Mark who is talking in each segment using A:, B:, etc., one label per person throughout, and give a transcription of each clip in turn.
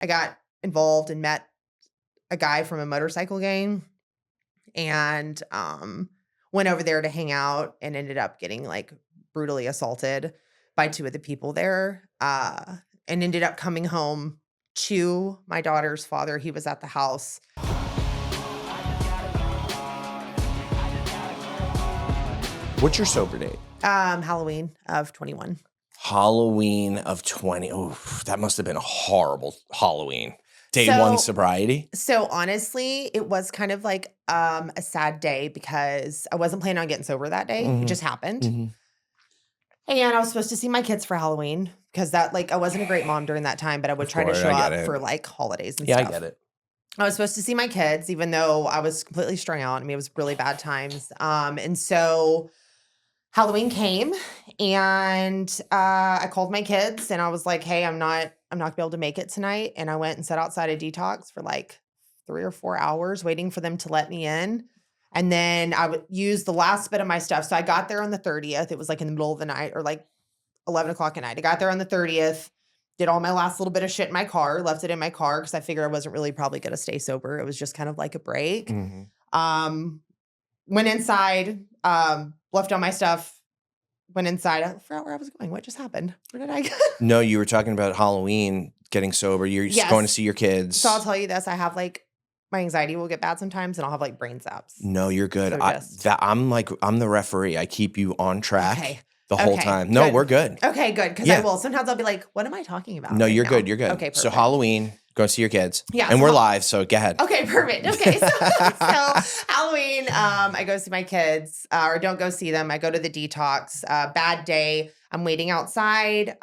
A: I got involved and met a guy from a motorcycle gang and went over there to hang out and ended up getting like brutally assaulted by two of the people there and ended up coming home to my daughter's father. He was at the house.
B: What's your sober date?
A: Halloween of 21.
B: Halloween of 20. Oh, that must have been a horrible Halloween. Day one sobriety?
A: So honestly, it was kind of like a sad day because I wasn't planning on getting sober that day. It just happened. And I was supposed to see my kids for Halloween because that I wasn't a great mom during that time, but I would try to show up for like holidays and stuff.
B: Yeah, I get it.
A: I was supposed to see my kids, even though I was completely strung out. I mean, it was really bad times. And so Halloween came and I called my kids and I was like, hey, I'm not gonna be able to make it tonight. And I went and sat outside a detox for like 3 or 4 hours waiting for them to let me in. And then I would use the last bit of my stuff. So I got there on the 30th. It was like in the middle of the night or like 11 o'clock at night. I ent there on the 30th, did all my last little bit of shit in my car, left it in my car because I figured I wasn't really probably going to stay sober. It was just kind of like a break. Went inside, left all my stuff, went inside. I forgot where I was going. What just happened? Where did I go?
B: No, you were talking about Halloween, getting sober. You're going to see your kids.
A: So I'll tell you this. I have like, my anxiety will get bad sometimes and I'll have like brain zaps.
B: No, you're good.
A: So
B: I'm the referee. I keep you on track the whole time.
A: No,
B: we're good.
A: Okay, good. Because I will. Sometimes I'll be like, what am I talking about?
B: No, you're good. You're good.
A: Okay, perfect.
B: So Halloween, go see your kids.
A: Yeah.
B: And we're live, so go ahead.
A: Okay, perfect. Okay, so Halloween, I go see my kids or don't go see them. I go to the detox. Bad day. I'm waiting outside.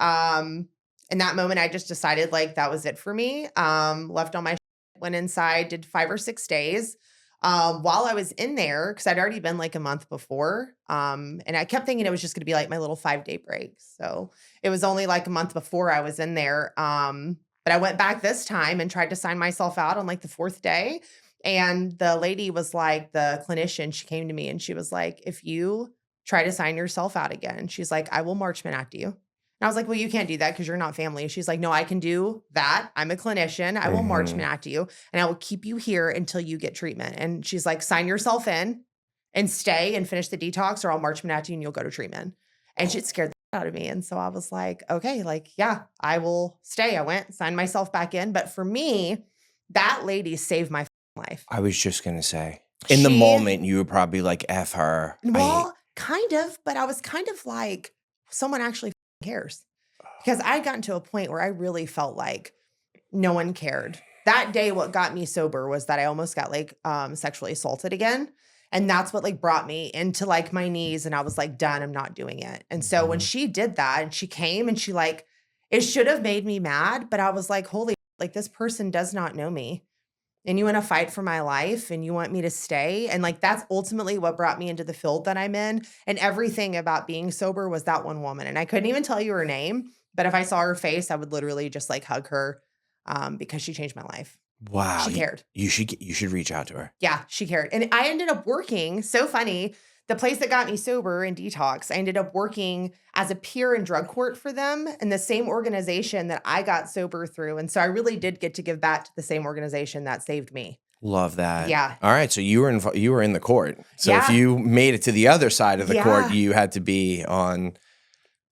A: In that moment, I just decided like that was it for me. Left all my shit, went inside, did 5 or 6 days. While I was in there, because I'd already been like a month before, and I kept thinking it was just going to be like my little 5-day break. So it was only like a month before I was in there. But I went back this time and tried to sign myself out on like the 4th day. And the lady was like, the clinician, she came to me and she was like, if you try to sign yourself out again, she's like, I will marchman act you. And I was like, well, you can't do that because you're not family. She's like, no, I can do that. I'm a clinician. I will marchman act you and I will keep you here until you get treatment. And she's like, sign yourself in and stay and finish the detox or I'll marchman act you and you'll go to treatment. And she scared the out of me. And so I was like, okay, like, yeah, I will stay. I went, signed myself back in. But for me, that lady saved my life.
B: I was just going to say, in the moment, you were probably like, F her.
A: Well, kind of, but I was kind of like, someone actually cares. Because I had gotten to a point where I really felt like no one cared. That day, what got me sober was that I almost got like sexually assaulted again. And that's what like brought me into like my knees and I was like, done, I'm not doing it. And so when she did that and she came and she like, it should have made me mad, but I was like, holy, like this person does not know me. And you want to fight for my life and you want me to stay. And like, that's ultimately what brought me into the field that I'm in. And everything about being sober was that one woman. And I couldn't even tell you her name, but if I saw her face, I would literally just like hug her because she changed my life.
B: Wow.
A: She cared.
B: You should reach out to her.
A: Yeah, she cared. And I ended up working, so funny, the place that got me sober in detox, I ended up working as a peer in drug court for them in the same organization that I got sober through. And so I really did get to give back to the same organization that saved me.
B: Love that.
A: Yeah.
B: All right. So you were in the court. So if you made it to the other side of the court, you had to be on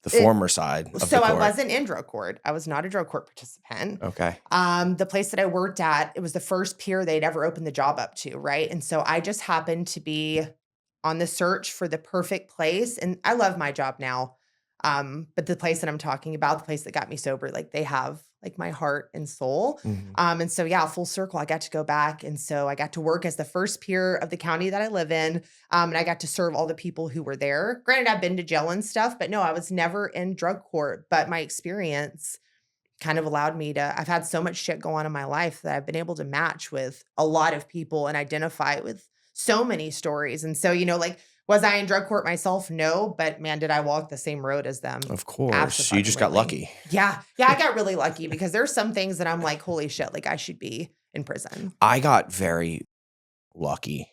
B: the former side of the court.
A: So I wasn't in drug court. I was not a drug court participant.
B: Okay.
A: The place that I worked at, it was the first peer they'd ever opened the job up to, right? And so I just happened to be on the search for the perfect place. And I love my job now. But the place that I'm talking about, the place that got me sober, like they have like my heart and soul. And so, yeah, full circle, I got to go back. And so I got to work as the first peer of the county that I live in. And I got to serve all the people who were there. Granted, I've been to jail and stuff, but no, I was never in drug court. But my experience kind of allowed me to, I've had so much shit go on in my life that I've been able to match with a lot of people and identify with so many stories. And so, you know, like, was I in drug court myself? No, but man, did I walk the same road as them?
B: Of course. You just got lucky.
A: Yeah. Yeah, I got really lucky because there's some things that I'm like, holy shit, like I should be in prison.
B: I got very lucky.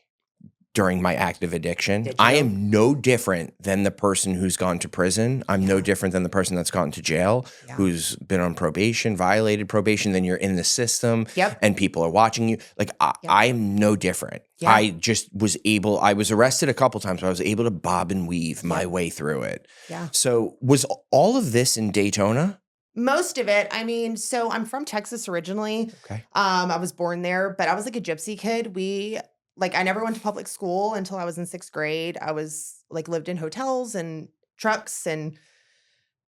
B: during my active addiction. I am no different than the person who's gone to prison. I'm no different than the person that's gone to jail, who's been on probation, violated probation. Then you're in the system and people are watching you. Like I'm no different. I just I was arrested a couple times, but I was able to bob and weave my way through it.
A: Yeah.
B: So was all of this in Daytona?
A: Most of it. I mean, so I'm from Texas originally.
B: Okay.
A: I was born there, but I was like a gypsy kid. I never went to public school until I was in 6th grade. I was lived in hotels and trucks, and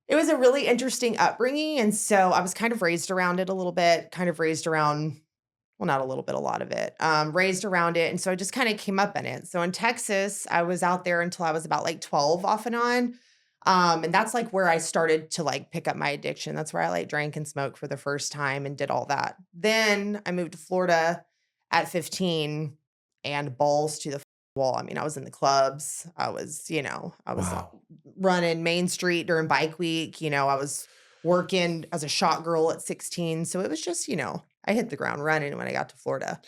A: it was a really interesting upbringing. And so I was kind of raised around it a little bit, well, not a little bit, a lot of it, raised around it. And so I just kind of came up in it. So in Texas, I was out there until I was about 12 off and on. And that's where I started to pick up my addiction. That's where I drank and smoked for the first time and did all that. Then I moved to Florida at 15 and balls to the wall. I mean, I was in the clubs. I was running Main Street during bike week. I was working as a shot girl at 16. So it was just, I hit the ground running when I got to Florida.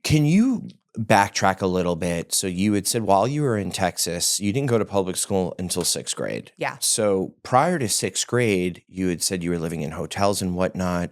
B: Can you backtrack a little bit? So you had said while you were in Texas, you didn't go to public school until 6th grade.
A: Yeah.
B: So prior to 6th grade, you had said you were living in hotels and whatnot.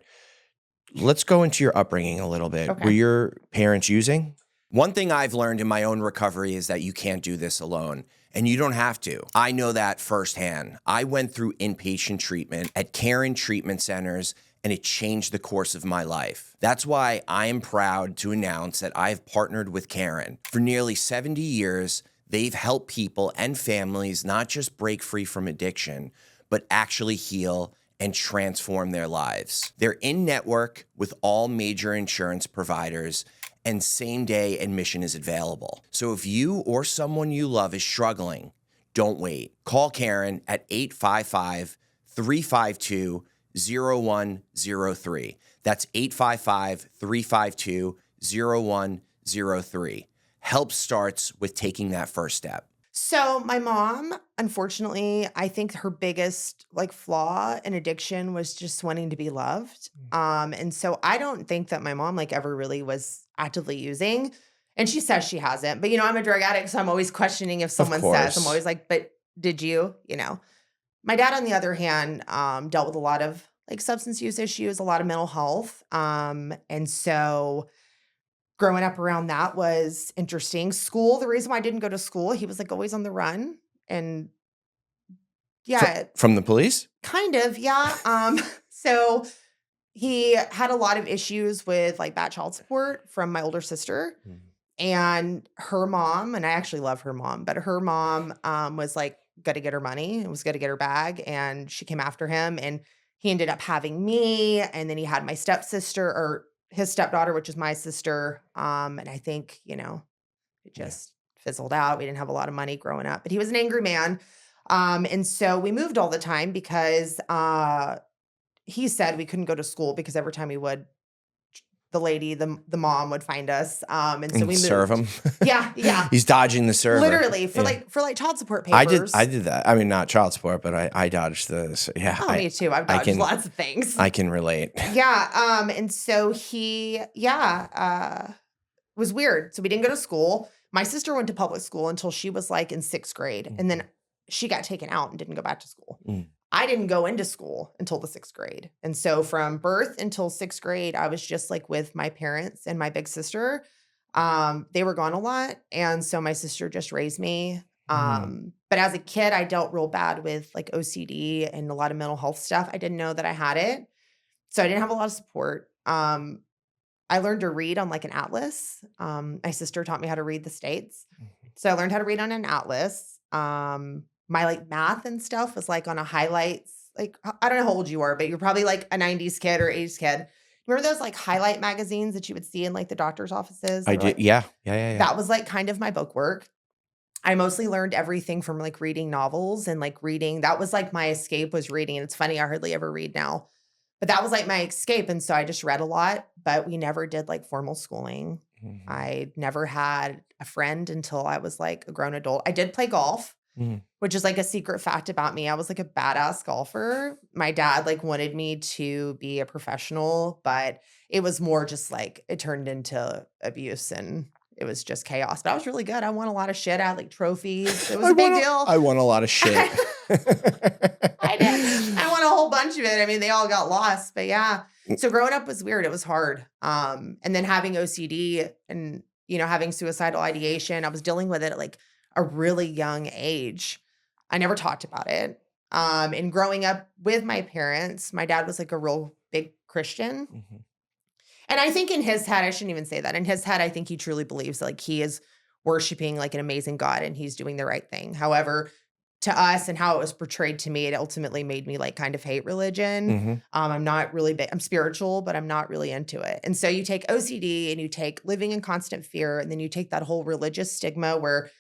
B: Let's go into your upbringing a little bit.
A: Okay.
B: Were your parents using? One thing I've learned in my own recovery is that you can't do this alone. And you don't have to. I know that firsthand. I went through inpatient treatment at Caron treatment centers, and it changed the course of my life. That's why I am proud to announce that I've partnered with Caron. For nearly 70 years, they've helped people and families not just break free from addiction, but actually heal and transform their lives. They're in network with all major insurance providers, and same-day admission is available. So if you or someone you love is struggling, don't wait. Call Caron at 855-352-0103. That's 855-352-0103. Help starts with taking that first step.
A: So my mom, unfortunately, I think her biggest flaw in addiction was just wanting to be loved. And so I don't think that my mom ever really was actively using. And she says she hasn't. But I'm a drug addict, so I'm always questioning if someone says. I'm always but did you? My dad, on the other hand, dealt with a lot of substance use issues, a lot of mental health. And so growing up around that was interesting. School, the reason why I didn't go to school, he was always on the run. And
B: From the police?
A: Kind of, yeah. So he had a lot of issues with bad child support from my older sister. And her mom, and I actually love her mom, but her mom was got to get her money. It was got to get her bag. And she came after him, and he ended up having me. And then he had my stepsister, or his stepdaughter, which is my sister. And I think, it just fizzled out. We didn't have a lot of money growing up, but he was an angry man. And so we moved all the time because he said we couldn't go to school because every time we would, the mom would find us. And so we moved.
B: Serve him.
A: Yeah.
B: He's dodging the server.
A: Literally for child support papers.
B: I did that. I mean, not child support, but I dodged the, yeah.
A: Oh, me too. I've dodged lots of things.
B: I can relate.
A: Yeah. And so he, was weird. So we didn't go to school. My sister went to public school until she was in 6th grade. And then she got taken out and didn't go back to school. I didn't go into school until the 6th grade. And so from birth until 6th grade, I was just with my parents and my big sister. They were gone a lot. And so my sister just raised me. But as a kid, I dealt real bad with OCD and a lot of mental health stuff. I didn't know that I had it. So I didn't have a lot of support. I learned to read on an atlas. My sister taught me how to read the states. So I learned how to read on an atlas. My math and stuff was on a highlights. I don't know how old you are, but you're probably a 90s kid or 80s kid. Remember those highlight magazines that you would see in the doctor's offices?
B: I did. Yeah.
A: That was kind of my book work. I mostly learned everything from reading novels and reading. That was my escape, was reading. And it's funny, I hardly ever read now. But that was my escape. And so I just read a lot, but we never did formal schooling. I never had a friend until I was a grown adult. I did play golf, which is a secret fact about me. I was a badass golfer. My dad wanted me to be a professional, but it was more just it turned into abuse, and it was just chaos. But I was really good. I won a lot of shit. I had like trophies. It was a big deal.
B: I won a lot of shit.
A: I did. I won a whole bunch of it. I mean, they all got lost, but yeah. So growing up was weird. It was hard. And then having OCD and, having suicidal ideation, I was dealing with it at like a really young age. I never talked about it. And growing up with my parents, my dad was like a real big Christian.
B: Mm-hmm.
A: And I think in his head, I shouldn't even say that. In his head, I think he truly believes like he is worshiping like an amazing God and he's doing the right thing. However, to us and how it was portrayed to me, it ultimately made me like kind of hate religion.
B: Mm-hmm.
A: I'm not really big, I'm spiritual, but I'm not really into it. And so you take OCD and you take living in constant fear, and then you take that whole religious stigma where,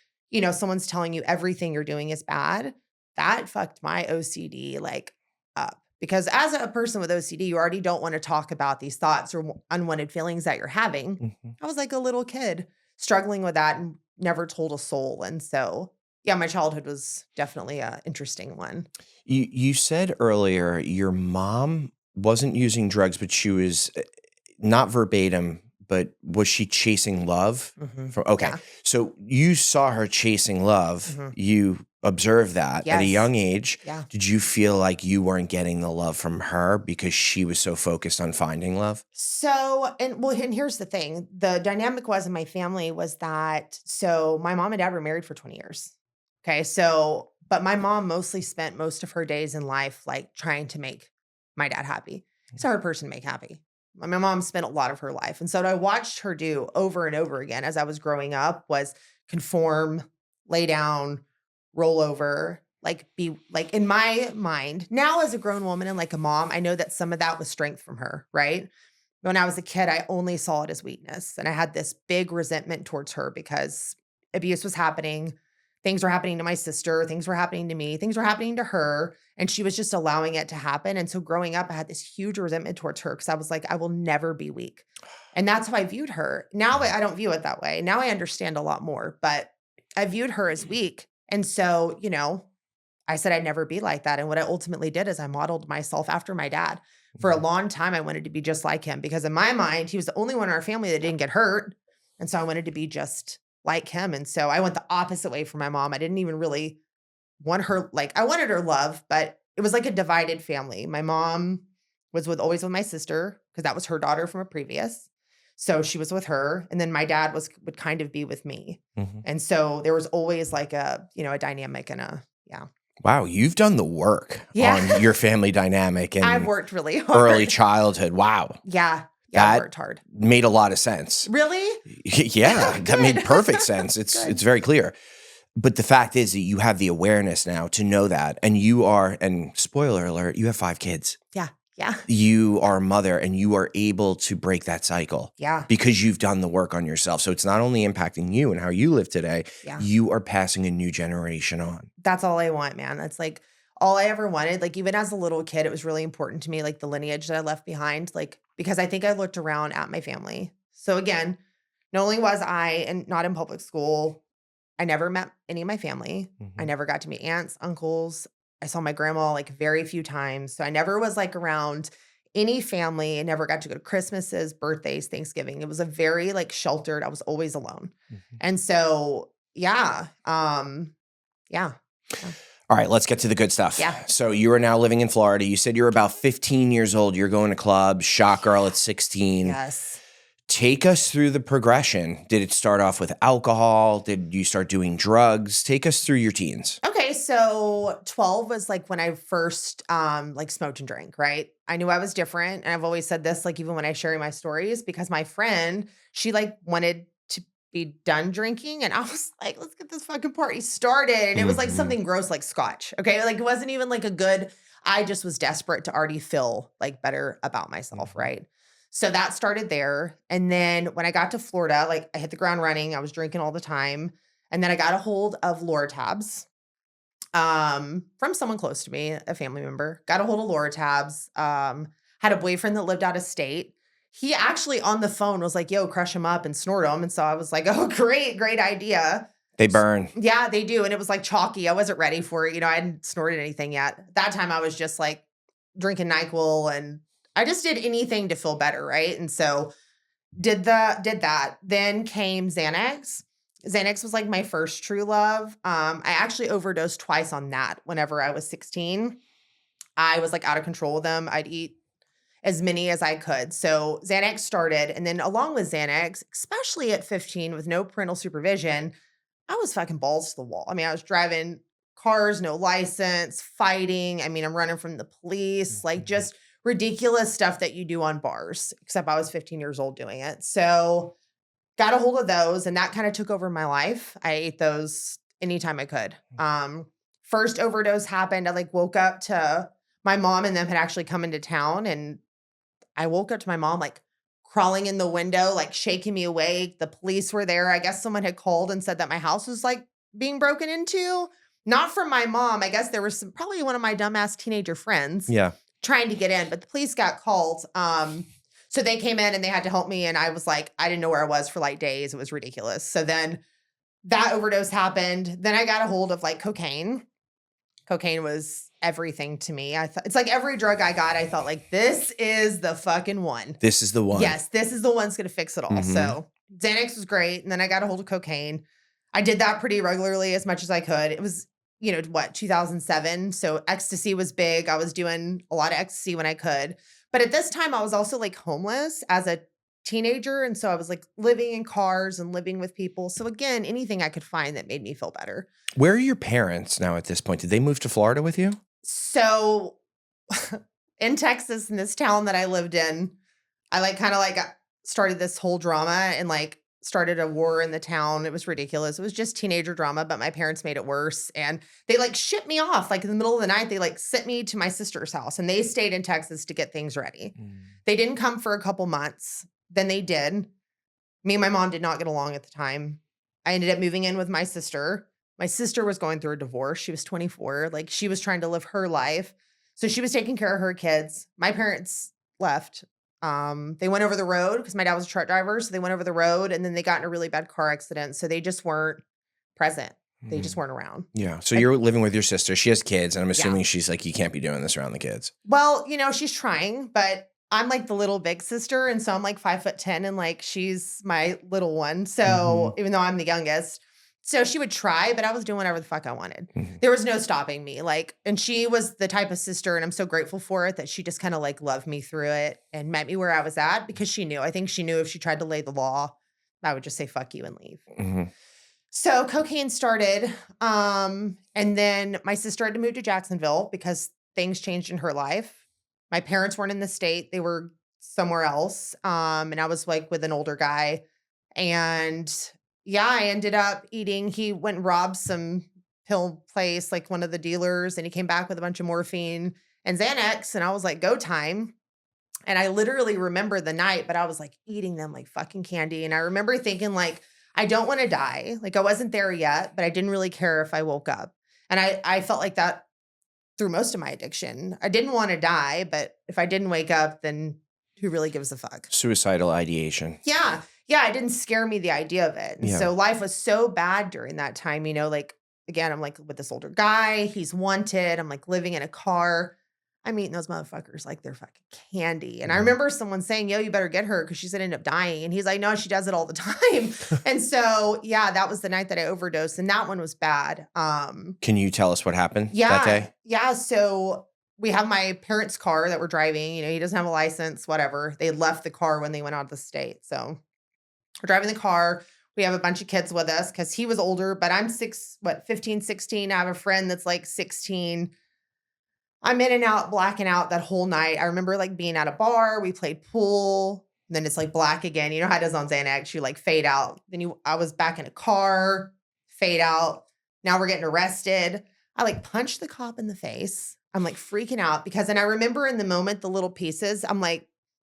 A: someone's telling you everything you're doing is bad. That fucked my OCD like up. Because as a person with OCD, you already don't want to talk about these thoughts or unwanted feelings that you're having.
B: Mm-hmm.
A: I was like a little kid struggling with that and never told a soul. And so yeah, my childhood was definitely an interesting one.
B: You said earlier your mom wasn't using drugs, but she was not verbatim, but was she chasing love?
A: Mm-hmm.
B: Okay.
A: Yeah.
B: So you saw her chasing love.
A: Mm-hmm.
B: You observed that at a
A: Yes.
B: young age.
A: Yeah.
B: Did you feel like you weren't getting the love from her because she was so focused on finding love?
A: So, and here's the thing. The dynamic was in my family was that, so my mom and dad were married for 20 years. Okay. So, but my mom mostly spent most of her days in life, like trying to make my dad happy. He's a hard person to make happy. My mom spent a lot of her life. And so what I watched her do over and over again as I was growing up was conform, lay down, roll over, like be like in my mind now as a grown woman and like a mom, I know that some of that was strength from her, right? When I was a kid, I only saw it as weakness. And I had this big resentment towards her because abuse was happening. Things were happening to my sister. Things were happening to me. Things were happening to her. And she was just allowing it to happen. And so growing up, I had this huge resentment towards her because I was like, I will never be weak. And that's how I viewed her. Now I don't view it that way. Now I understand a lot more, but I viewed her as weak. And so, I said I'd never be like that. And what I ultimately did is I modeled myself after my dad. For a long time, I wanted to be just like him because in my mind, he was the only one in our family that didn't get hurt. And so I wanted to be just like him. And so I went the opposite way from my mom. I didn't even really want her, like I wanted her love, but it was like a divided family. My mom was always with my sister because that was her daughter from a previous. So she was with her. And then my dad would kind of be with me.
B: Mm-hmm.
A: And so there was always like a dynamic and yeah.
B: Wow, you've done the work on your family dynamic and
A: I've worked really hard.
B: Early childhood. Wow.
A: Yeah.
B: That
A: I worked hard.
B: Made a lot of sense.
A: Really?
B: Yeah, that made perfect sense. It's very clear. But the fact is that you have the awareness now to know that. And you are, and spoiler alert, you have 5 kids.
A: Yeah. Yeah.
B: You are a mother and you are able to break that cycle.
A: Yeah.
B: Because you've done the work on yourself. So it's not only impacting you and how you live today, you are passing a new generation on.
A: That's all I want, man. That's like all I ever wanted. Like even as a little kid, it was really important to me, like the lineage that I left behind, like, because I think I looked around at my family. So again, not only was I not in public school, I never met any of my family.
B: Mm-hmm.
A: I never got to meet aunts, uncles. I saw my grandma like very few times. So I never was like around any family. I never got to go to Christmases, birthdays, Thanksgiving. It was a very like sheltered. I was always alone. Mm-hmm. And so, yeah.
B: All right, let's get to the good stuff.
A: Yeah.
B: So you are now living in Florida. You said you're about 15 years old. You're going to clubs, shot girl at 16.
A: Yes.
B: Take us through the progression. Did it start off with alcohol? Did you start doing drugs? Take us through your teens.
A: Okay, so 12 was like when I first like smoked and drank, right? I knew I was different. And I've always said this, like even when I share my stories, because my friend, she like wanted to be done drinking. And I was like, let's get this fucking party started. And it was like something gross like scotch. Okay. Like it wasn't even like I just was desperate to already feel like better about myself. Right. So that started there. And then when I got to Florida, like I hit the ground running. I was drinking all the time. And then I got a hold of Loratabs from someone close to me, a family member. Got a hold of Loratabs. Had a boyfriend that lived out of state. He actually on the phone was like, yo, crush him up and snort him. And so I was like, oh, great idea.
B: They burn.
A: Yeah, they do. And it was like chalky. I wasn't ready for it. I hadn't snorted anything yet. That time I was just like drinking NyQuil and I just did anything to feel better, right? And so Did that. Then came Xanax. Xanax was like my first true love. I actually overdosed twice on that whenever I was 16. I was like out of control with them. I'd eat as many as I could. So Xanax started. And then along with Xanax, especially at 15 with no parental supervision, I was fucking balls to the wall. I mean, I was driving cars, no license, fighting. I mean, I'm running from the police, like just ridiculous stuff that you do on bars, except I was 15 years old doing it. So got a hold of those and that kind of took over my life. I ate those anytime I could. First overdose happened. I like woke up to my mom and them had actually come into town and I woke up to my mom like crawling in the window, like shaking me awake. The police were there. I guess someone had called and said that my house was like being broken into. Not from my mom. I guess there was probably one of my dumbass teenager friends trying to get in, but the police got called. So they came in and they had to help me. And I was like, I didn't know where I was for like days. It was ridiculous. So then that overdose happened. Then I got a hold of like cocaine. Cocaine was everything to me. I thought it's like every drug I got, I thought like, this is the fucking one.
B: This is the one.
A: Yes, this is the one's going to fix it all. So Xanax was great. And then I got a hold of cocaine. I did that pretty regularly as much as I could. It was, 2007. So ecstasy was big. I was doing a lot of ecstasy when I could. But at this time, I was also like homeless as a teenager. And so I was like living in cars and living with people. So again, anything I could find that made me feel better.
B: Where are your parents now at this point? Did they move to Florida with you?
A: So in Texas, in this town that I lived in, I like kind of like started this whole drama and like started a war in the town. It was ridiculous. It was just teenager drama, but my parents made it worse. And they like shipped me off. Like in the middle of the night, they like sent me to my sister's house and they stayed in Texas to get things ready. They didn't come for a couple months. Then they did. Me and my mom did not get along at the time. I ended up moving in with my sister. My sister was going through a divorce. She was 24. Like she was trying to live her life. So she was taking care of her kids. My parents left. They went over the road because my dad was a truck driver. So they went over the road and then they got in a really bad car accident. So they just weren't present. They just weren't around.
B: Yeah. So you're living with your sister. She has kids. And I'm assuming she's like, you can't be doing this around the kids.
A: Well, she's trying, but I'm like the little big sister. And so I'm like 5'10" and like she's my little one. So even though I'm the youngest, so she would try, but I was doing whatever the fuck I wanted. There was no stopping me. Like, and she was the type of sister, and I'm so grateful for it, that she just kind of like loved me through it and met me where I was at because she knew. I think she knew if she tried to lay the law, I would just say, fuck you and leave. So cocaine started. And then my sister had to move to Jacksonville because things changed in her life. My parents weren't in the state. They were somewhere else. And I was like with an older guy. And yeah, I ended up eating. He went and robbed some pill place, like one of the dealers, and he came back with a bunch of morphine and Xanax. And I was like, go time. And I literally remember the night, but I was like eating them like fucking candy. And I remember thinking like, I don't want to die. Like I wasn't there yet, but I didn't really care if I woke up. And I felt like that through most of my addiction. I didn't want to die, but if I didn't wake up, then who really gives a fuck?
B: Suicidal ideation.
A: Yeah. Yeah. It didn't scare me, the idea of it. And so life was so bad during that time, like, again, I'm like with this older guy, he's wanted. I'm like living in a car. I'm eating those motherfuckers like they're fucking candy. And I remember someone saying, yo, you better get her because she's going to end up dying. And he's like, no, she does it all the time. And so, yeah, that was the night that I overdosed. And that one was bad.
B: Can you tell us what happened that day?
A: Yeah. So we have my parents' car that we're driving. He doesn't have a license, whatever. They left the car when they went out of the state. So we're driving the car. We have a bunch of kids with us because he was older, but I'm 15, 16. I have a friend that's like 16. I'm in and out, blacking out that whole night. I remember like being at a bar, we played pool, and then it's like black again. You know how it does on Xanax, you like fade out. Then I was back in a car, fade out. Now we're getting arrested. I like punched the cop in the face. I'm like freaking out and I remember in the moment, the little pieces, I'm like,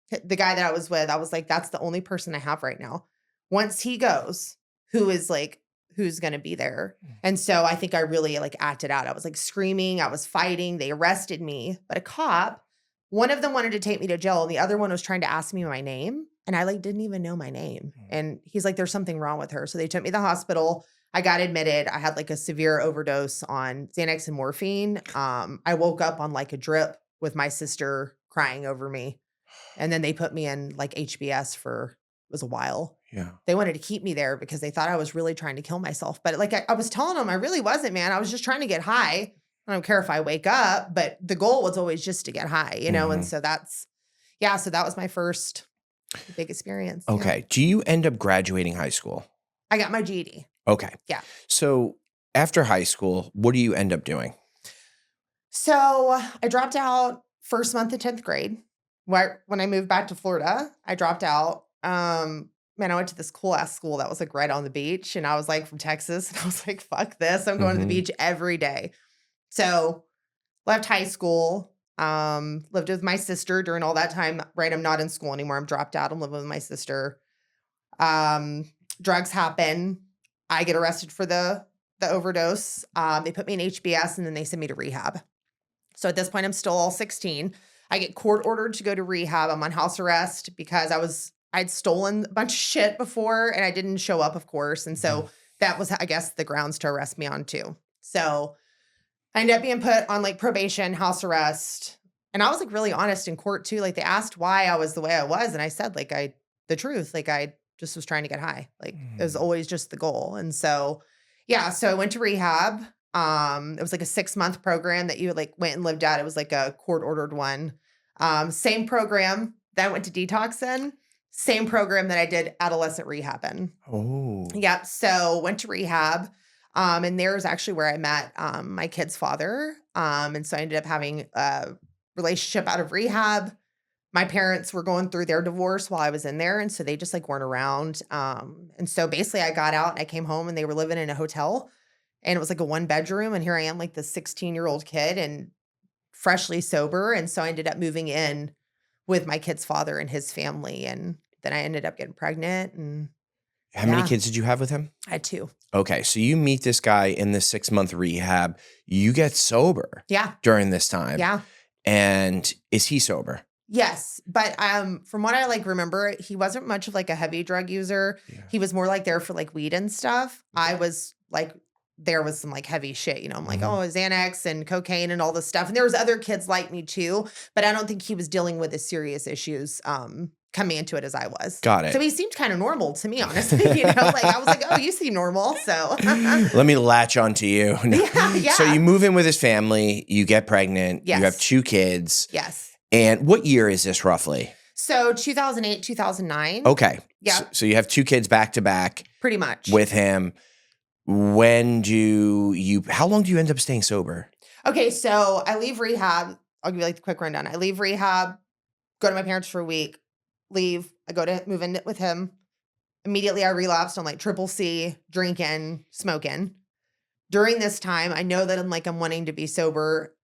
A: the guy that I was with, I was like, that's the only person I have right now. Once he goes, who's going to be there? And so I think I really like acted out. I was like screaming. I was fighting. They arrested me. But a cop, one of them wanted to take me to jail and the other one was trying to ask me my name. And I like didn't even know my name. And he's like, there's something wrong with her. So they took me to the hospital. I got admitted. I had like a severe overdose on Xanax and morphine. I woke up on like a drip with my sister crying over me. And then they put me in like HBS for was a while.
B: Yeah.
A: They wanted to keep me there because they thought I was really trying to kill myself. But like I was telling them, I really wasn't, man. I was just trying to get high. I don't care if I wake up, but the goal was always just to get high, you know? And so so that was my first big experience. Yeah.
B: Okay. Do you end up graduating high school?
A: I got my GED.
B: Okay.
A: Yeah.
B: So after high school, what do you end up doing?
A: So I dropped out first month of 10th grade. When I moved back to Florida, I dropped out. Man, I went to this cool ass school that was like right on the beach. And I was like from Texas. And I was like, fuck this. I'm going to the beach every day. So left high school, lived with my sister during all that time. Right. I'm not in school anymore. I'm dropped out. I'm living with my sister. Drugs happen. I get arrested for the overdose. They put me in HBS and then they send me to rehab. So at this point, I'm still all 16. I get court ordered to go to rehab. I'm on house arrest because I'd stolen a bunch of shit before and I didn't show up, of course. And so that was, I guess, the grounds to arrest me on too. So I ended up being put on like probation, house arrest. And I was like really honest in court too. Like they asked why I was the way I was. And I said like the truth, like I just was trying to get high. Like it was always just the goal. And so, yeah, so I went to rehab. It was like a 6-month program that you like went and lived at. It was like a court ordered one. Same program that I went to detox in. Same program that I did adolescent rehab in.
B: Oh.
A: Yep. So went to rehab. And there was actually where I met my kid's father. And so I ended up having a relationship out of rehab. My parents were going through their divorce while I was in there. And so they just like weren't around. And so basically I got out and I came home and they were living in a hotel and it was like a 1-bedroom. And here I am like the 16-year-old kid and freshly sober. And so I ended up moving in with my kid's father and his family. And then I ended up getting pregnant. And
B: how many kids did you have with him?
A: I had 2.
B: Okay. So you meet this guy in the 6-month rehab. You get sober.
A: Yeah.
B: During this time.
A: Yeah.
B: And is he sober?
A: Yes. But from what I like remember, he wasn't much of like a heavy drug user. Yeah. He was more like there for like weed and stuff. I was like, there was some like heavy shit, you know, I'm like, oh, Xanax and cocaine and all this stuff. And there was other kids like me too, but I don't think he was dealing with as serious issues coming into it as I was.
B: Got it.
A: So he seemed kind of normal to me, honestly, you know, like I was like, oh, you seem normal. So
B: let me latch onto you.
A: Yeah.
B: So you move in with his family, you get pregnant,
A: yes.
B: You have 2 kids.
A: Yes.
B: And what year is this roughly?
A: So 2008, 2009.
B: Okay.
A: Yeah.
B: So you have 2 kids back to back.
A: Pretty much.
B: With him. How long do you end up staying sober?
A: Okay. So I leave rehab. I'll give you like the quick rundown. I leave rehab, go to my parents for a week, leave. I go to move in with him. Immediately I relapsed on like triple C, drinking, smoking. During this time, I know that I'm wanting to be sober.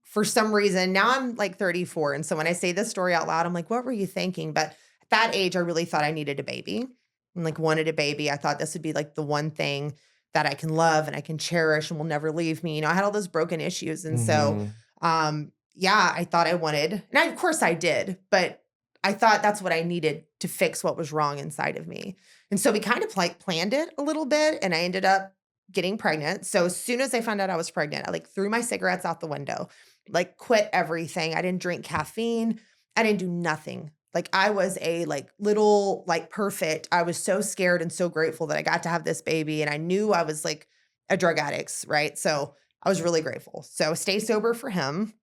A: For some reason, now I'm like 34. And so when I say this story out loud, I'm like, what were you thinking? But at that age, I really thought I needed a baby and like wanted a baby. I thought this would be like the one thing that I can love and I can cherish and will never leave me. You know, I had all those broken issues. And so, I thought I wanted, and of course I did, but I thought that's what I needed to fix what was wrong inside of me. And so we kind of like planned it a little bit and I ended up getting pregnant. So as soon as I found out I was pregnant, I like threw my cigarettes out the window, like quit everything. I didn't drink caffeine. I didn't do nothing. Like I was a like little like perfect. I was so scared and so grateful that I got to have this baby. And I knew I was like a drug addict, right? So I was really grateful. So stay sober for him.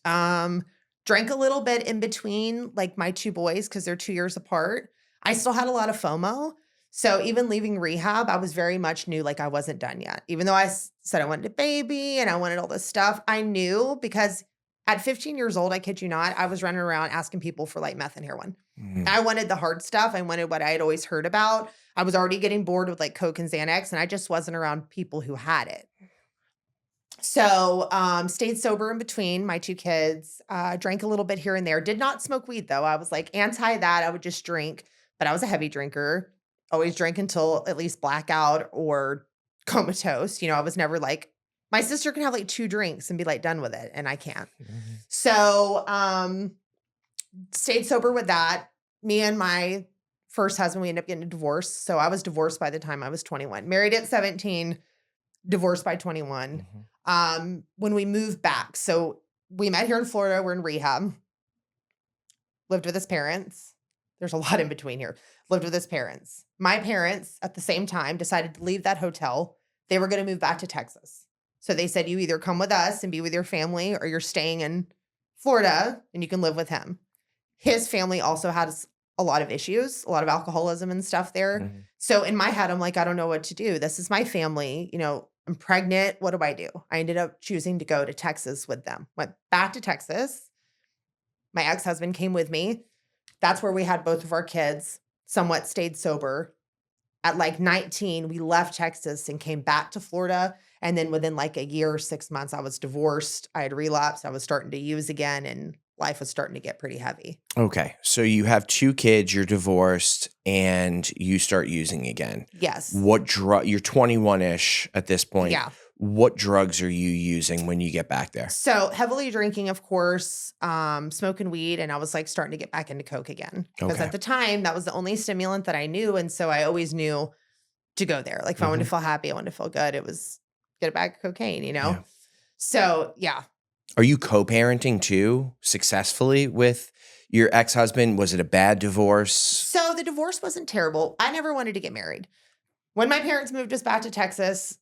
A: Drank a little bit in between like my 2 boys because they're 2 years apart. I still had a lot of FOMO. So even leaving rehab, I was very much knew like I wasn't done yet. Even though I said I wanted a baby and I wanted all this stuff, I knew because at 15 years old, I kid you not, I was running around asking people for like meth and heroin. I wanted the hard stuff. I wanted what I had always heard about. I was already getting bored with like Coke and Xanax and I just wasn't around people who had it. So stayed sober in between my 2 kids, drank a little bit here and there. Did not smoke weed though. I was like anti that. I would just drink, but I was a heavy drinker. Always drank until at least blackout or comatose. You know, I was never like, my sister can have like 2 drinks and be like done with it. And I can't. So stayed sober with that. Me and my first husband, we ended up getting a divorce. So I was divorced by the time I was 21. Married at 17, divorced by 21. When we moved back, so we met here in Florida. We're in rehab. Lived with his parents. there's a lot in between here. Lived with his parents. My parents at the same time decided to leave that hotel. They were going to move back to Texas. So they said, you either come with us and be with your family or you're staying in Florida and you can live with him. His family also has a lot of issues, a lot of alcoholism and stuff there.
B: Mm-hmm.
A: So in my head, I'm like, I don't know what to do. This is my family. You know, I'm pregnant. What do? I ended up choosing to go to Texas with them. Went back to Texas. My ex-husband came with me. That's where we had both of our kids, somewhat stayed sober. At like 19, we left Texas and came back to Florida. And then within like a year or 6 months, I was divorced. I had relapsed. I was starting to use again, and life was starting to get pretty heavy.
B: Okay. So you have 2 kids, you're divorced, and you start using again.
A: Yes.
B: What drug? You're 21-ish at this point.
A: Yeah.
B: What drugs are you using when you get back there?
A: So heavily drinking, of course, smoking weed, and I was like starting to get back into coke again. Because
B: Okay.
A: at the time, that was the only stimulant that I knew. And so I always knew to go there. Like if I wanted to feel happy, I wanted to feel good, it was get a bag of cocaine, you know?
B: Yeah.
A: So yeah.
B: Are you co-parenting too successfully with your ex-husband? Was it a bad divorce?
A: So the divorce wasn't terrible. I never wanted to get married. When my parents moved us back to Texas,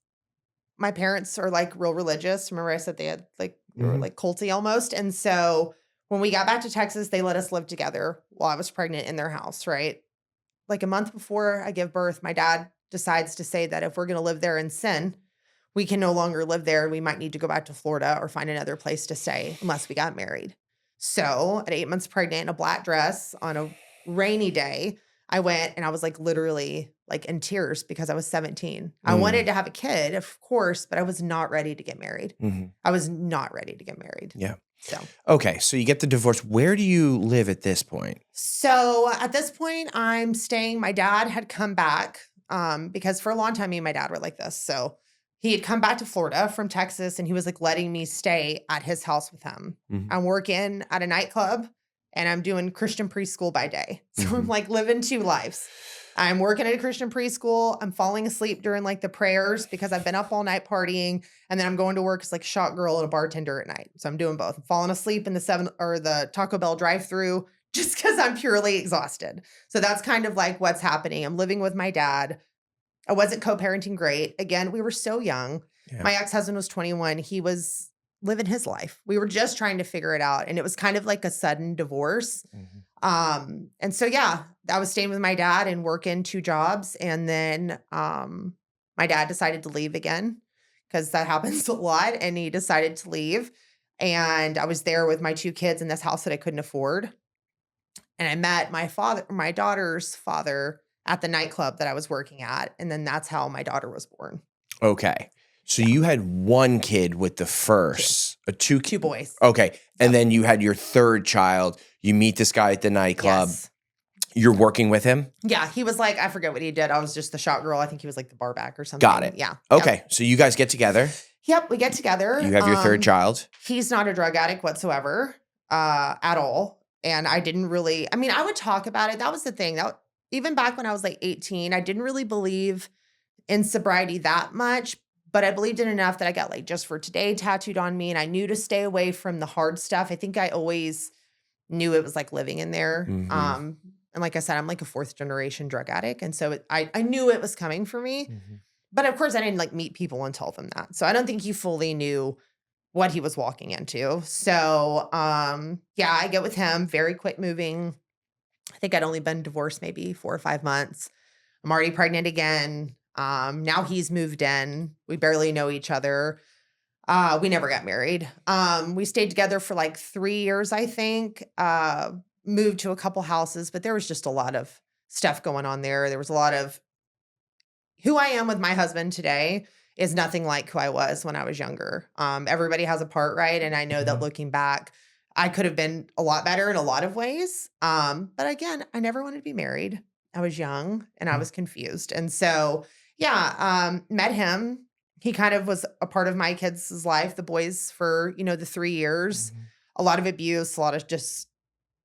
A: my parents are like real religious. Remember I said they had like, they were like culty almost. And so when we got back to Texas, they let us live together while I was pregnant in their house, right? Like a month before I give birth, my dad decides to say that if we're going to live there and sin, we can no longer live there. We might need to go back to Florida or find another place to stay unless we got married. So at 8 months pregnant in a black dress on a rainy day, I went and I was like literally like in tears because I was 17. I wanted to have a kid, of course, but I was not ready to get married. I was not ready to get married.
B: Yeah.
A: So,
B: okay. So you get the divorce. Where do you live at this point?
A: So at this point I'm staying, my dad had come back because for a long time, me and my dad were like this. So he had come back to Florida from Texas and he was like letting me stay at his house with him. I'm working at a nightclub and I'm doing Christian preschool by day. So I'm like living 2 lives. I'm working at a Christian preschool. I'm falling asleep during like the prayers because I've been up all night partying. And then I'm going to work as like a shot girl and a bartender at night. So I'm doing both. I'm falling asleep in the Taco Bell drive-thru just because I'm purely exhausted. So that's kind of like what's happening. I'm living with my dad. I wasn't co-parenting great. Again, we were so young.
B: Yeah.
A: My ex-husband was 21. He was living his life. We were just trying to figure it out. And it was kind of like a sudden divorce. And so, yeah, I was staying with my dad and working 2 jobs. And then my dad decided to leave again because that happens a lot. And he decided to leave. And I was there with my 2 kids in this house that I couldn't afford. And I met my daughter's father at the nightclub that I was working at. And then that's how my daughter was born.
B: Okay. So you had 1 kid with the first, 2
A: boys.
B: Okay. And then you had your 3rd child. You meet this guy at the nightclub.
A: Yes.
B: You're working with him?
A: Yeah. He was like, I forget what he did. I was just the shot girl. I think he was like the bar back or something.
B: Got it.
A: Yeah.
B: Okay. So you guys get together.
A: Yep. We get together.
B: You have your 3rd child.
A: He's not a drug addict whatsoever at all. And I didn't really, I mean, I would talk about it. That was the thing. That even back when I was like 18, I didn't really believe in sobriety that much, but I believed in enough that I got like just for today tattooed on me. And I knew to stay away from the hard stuff. I think I always knew it was like living in there. And like I said, I'm like a 4th generation drug addict. And so I knew it was coming for me. But of course I didn't like meet people and tell them that. So I don't think he fully knew what he was walking into. So yeah, I get with him, very quick moving. I think I'd only been divorced maybe 4 or 5 months. I'm already pregnant again. Now he's moved in. We barely know each other. We never got married. We stayed together for like 3 years, I think. Moved to a couple houses, but there was just a lot of stuff going on there. There was a lot of who I am with my husband today is nothing like who I was when I was younger. Everybody has a part, right? And I know that looking back, I could have been a lot better in a lot of ways. But again, I never wanted to be married. I was young and I was confused. And so, yeah, met him. He kind of was a part of my kids' life, the boys for, the 3 years. A lot of abuse, a lot of just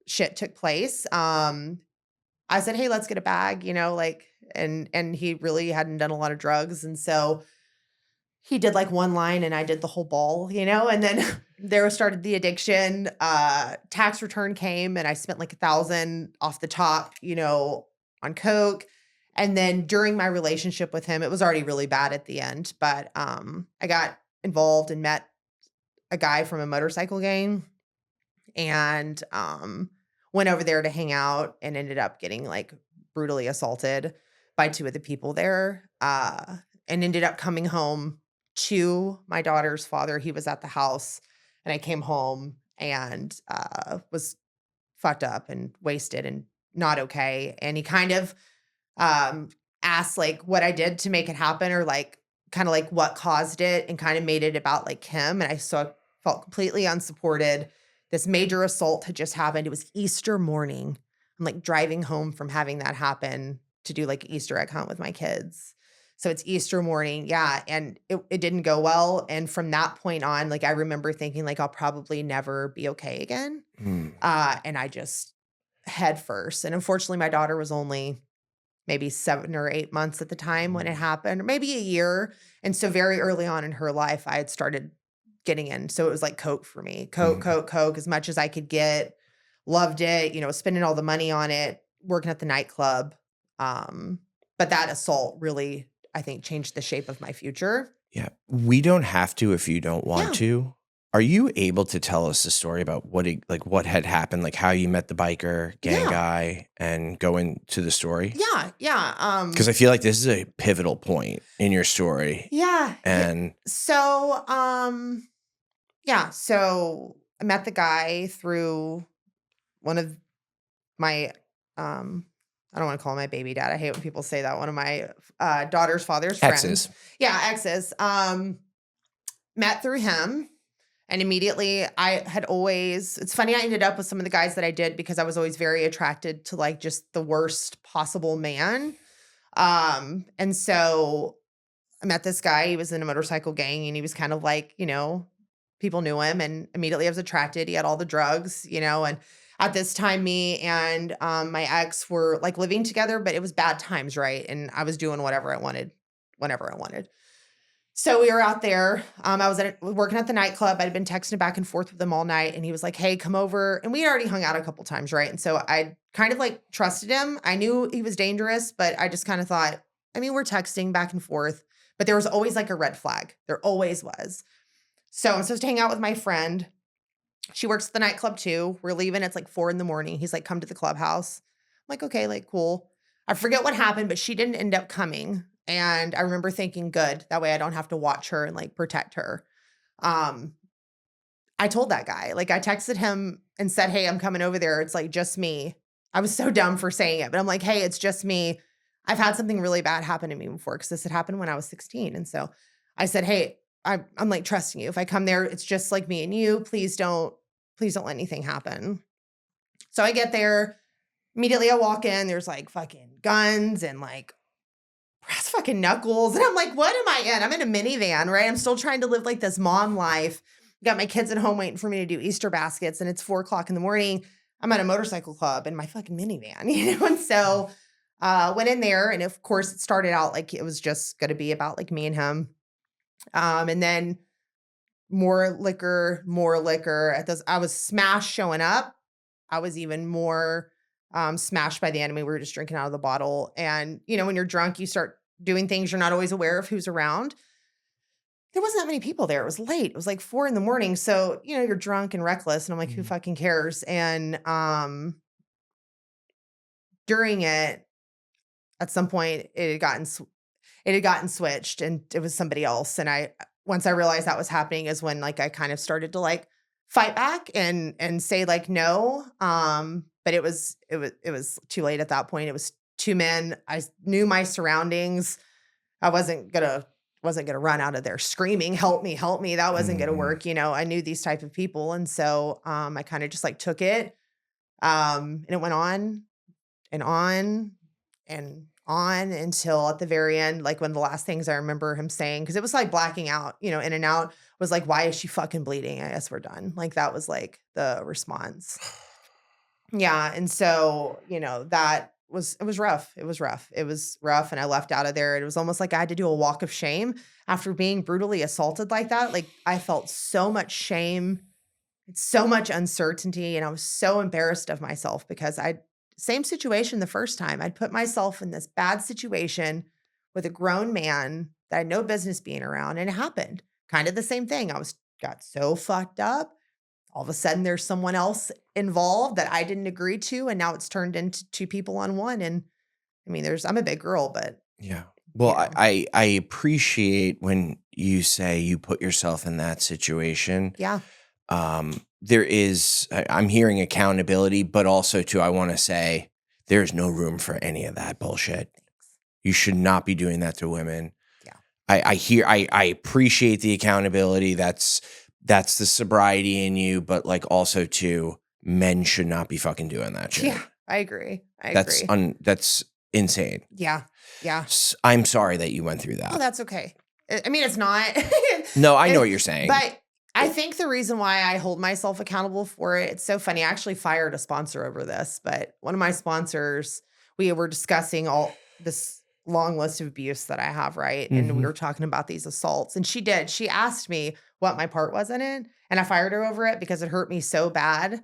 A: shit took place. I said, hey, let's get a bag, and he really hadn't done a lot of drugs. And so he did like one line and I did the whole ball, and then there started the addiction. Tax return came and I spent like 1,000 off the top, on Coke. And then during my relationship with him, it was already really bad at the end, but I got involved and met a guy from a motorcycle gang and went over there to hang out and ended up getting like brutally assaulted by two of the people there and ended up coming home to my daughter's father. He was at the house and I came home and was fucked up and wasted and not okay. And he kind of asked like what I did to make it happen or like kind of like what caused it and kind of made it about like him. And I felt completely unsupported. This major assault had just happened. It was Easter morning. I'm like driving home from having that happen to do like Easter egg hunt with my kids. So it's Easter morning. Yeah. And it didn't go well. And from that point on, like I remember thinking like I'll probably never be okay again. And I just head first. And unfortunately, my daughter was only maybe 7 or 8 months at the time when it happened, or maybe a year. And so very early on in her life, I had started getting in. So it was like Coke for me. Coke, as much as I could get. Loved it, spending all the money on it, working at the nightclub. But that assault really, I think, changed the shape of my future.
B: Yeah. We don't have to if you don't want to. Are you able to tell us the story about what had happened, like how you met the biker gang guy and go into the story?
A: Yeah.
B: Because I feel like this is a pivotal point in your story.
A: Yeah.
B: And
A: so, so I met the guy through one of my, I don't want to call him my baby dad. I hate when people say that. One of my daughter's father's friends.
B: Exes.
A: Yeah, exes. Met through him. And immediately it's funny, I ended up with some of the guys that I did because I was always very attracted to like just the worst possible man. And so I met this guy, he was in a motorcycle gang and he was kind of like, people knew him and immediately I was attracted. He had all the drugs, and at this time me and my ex were like living together, but it was bad times, right? And I was doing whatever I wanted, whenever I wanted. So we were out there. I was working at the nightclub. I'd been texting back and forth with him all night. And he was like, hey, come over. And we already hung out a couple times, right? And so I kind of like trusted him. I knew he was dangerous, but I just kind of thought, we're texting back and forth. But there was always like a red flag. There always was. So I'm supposed to hang out with my friend. She works at the nightclub too. We're leaving. It's like 4 a.m. He's like, come to the clubhouse. I'm like, okay, like cool. I forget what happened, but she didn't end up coming. And I remember thinking, good, that way I don't have to watch her and like protect her. I told that guy, like I texted him and said, hey, I'm coming over there. It's like just me. I was so dumb for saying it, but I'm like, hey, it's just me. I've had something really bad happen to me before because this had happened when I was 16. And so I said, hey, I'm like trusting you. If I come there, it's just like me and you. Please don't let anything happen. So I get there. Immediately I walk in, there's like fucking guns and like brass fucking knuckles. And I'm like, what am I in? I'm in a minivan, right? I'm still trying to live like this mom life. Got my kids at home waiting for me to do Easter baskets and it's 4 a.m. I'm at a motorcycle club in my fucking minivan, And so went in there and of course it started out like it was just going to be about like me and him. And then more liquor at those. I was smashed showing up. I was even more smashed by the end. We were just drinking out of the bottle. And, when you're drunk, you start doing things you're not always aware of who's around. There wasn't that many people there. It was late. It was like 4 a.m. So, you're drunk and reckless. And I'm like, who fucking cares? And during it, at some point, it had gotten switched and it was somebody else. And once I realized that was happening is when like I kind of started to like fight back and say like no. But it was too late at that point. It was 2 men. I knew my surroundings. I wasn't gonna run out of there screaming, help me. That wasn't gonna work. I knew these type of people. And so I kind of just like took it. And it went on and on and on until at the very end, like one of the last things I remember him saying, because it was like blacking out, in and out, was like, why is she fucking bleeding? I guess we're done. Like that was like the response. Yeah. And so, that it was rough. It was rough. It was rough. And I left out of there. It was almost like I had to do a walk of shame after being brutally assaulted like that. Like I felt so much shame, so much uncertainty. And I was so embarrassed of myself because same situation the first time. I'd put myself in this bad situation with a grown man that I had no business being around. And it happened. Kind of the same thing. Got so fucked up. All of a sudden there's someone else involved that I didn't agree to. And now it's turned into two people on one. And I mean, I'm a big girl, but
B: Yeah. Well,
A: you know.
B: I appreciate when you say you put yourself in that situation.
A: Yeah.
B: I'm hearing accountability, but also too, I want to say there's no room for any of that bullshit. You should not be doing that to women.
A: Yeah.
B: I appreciate the accountability. That's the sobriety in you, but like also too, men should not be fucking doing that shit.
A: Yeah. I agree. Agree.
B: That's insane.
A: Yeah. Yeah.
B: I'm sorry that you went through that.
A: Oh, that's okay. I mean, it's not.
B: No, I know what you're saying.
A: But I think the reason why I hold myself accountable for it, it's so funny. I actually fired a sponsor over this, but one of my sponsors, we were discussing all this long list of abuse that I have, right? And we were talking about these assaults. And she asked me what my part was in it. And I fired her over it because it hurt me so bad.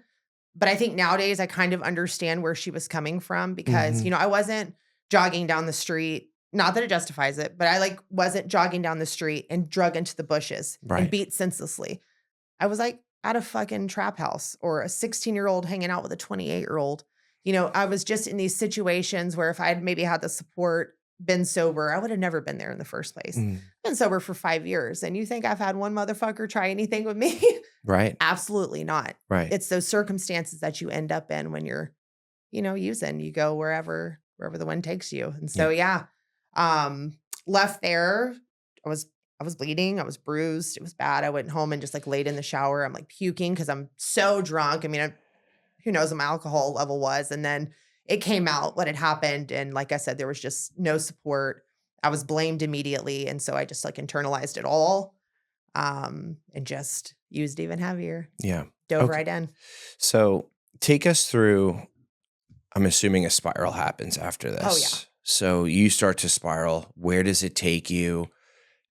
A: But I think nowadays I kind of understand where she was coming from because, I wasn't jogging down the street. Not that it justifies it, but I wasn't jogging down the street and drug into the bushes and beat senselessly. I was at a fucking trap house or a 16-year-old hanging out with a 28-year-old. I was just in these situations where if I had maybe had the support, been sober, I would have never been there in the first place. Been sober for 5 years. And you think I've had one motherfucker try anything with me?
B: Right.
A: Absolutely not.
B: Right.
A: It's those circumstances that you end up in when you're, using. You go wherever the wind takes you. And so, left there. I was bleeding. I was bruised. It was bad. I went home and just laid in the shower. I'm puking because I'm so drunk. I mean, who knows what my alcohol level was. And then it came out what had happened. And like I said, there was just no support. I was blamed immediately. And so I just internalized it all and just used even heavier.
B: Yeah.
A: Dove right in.
B: So take us through, I'm assuming a spiral happens after this.
A: Oh, yeah.
B: So you start to spiral. Where does it take you?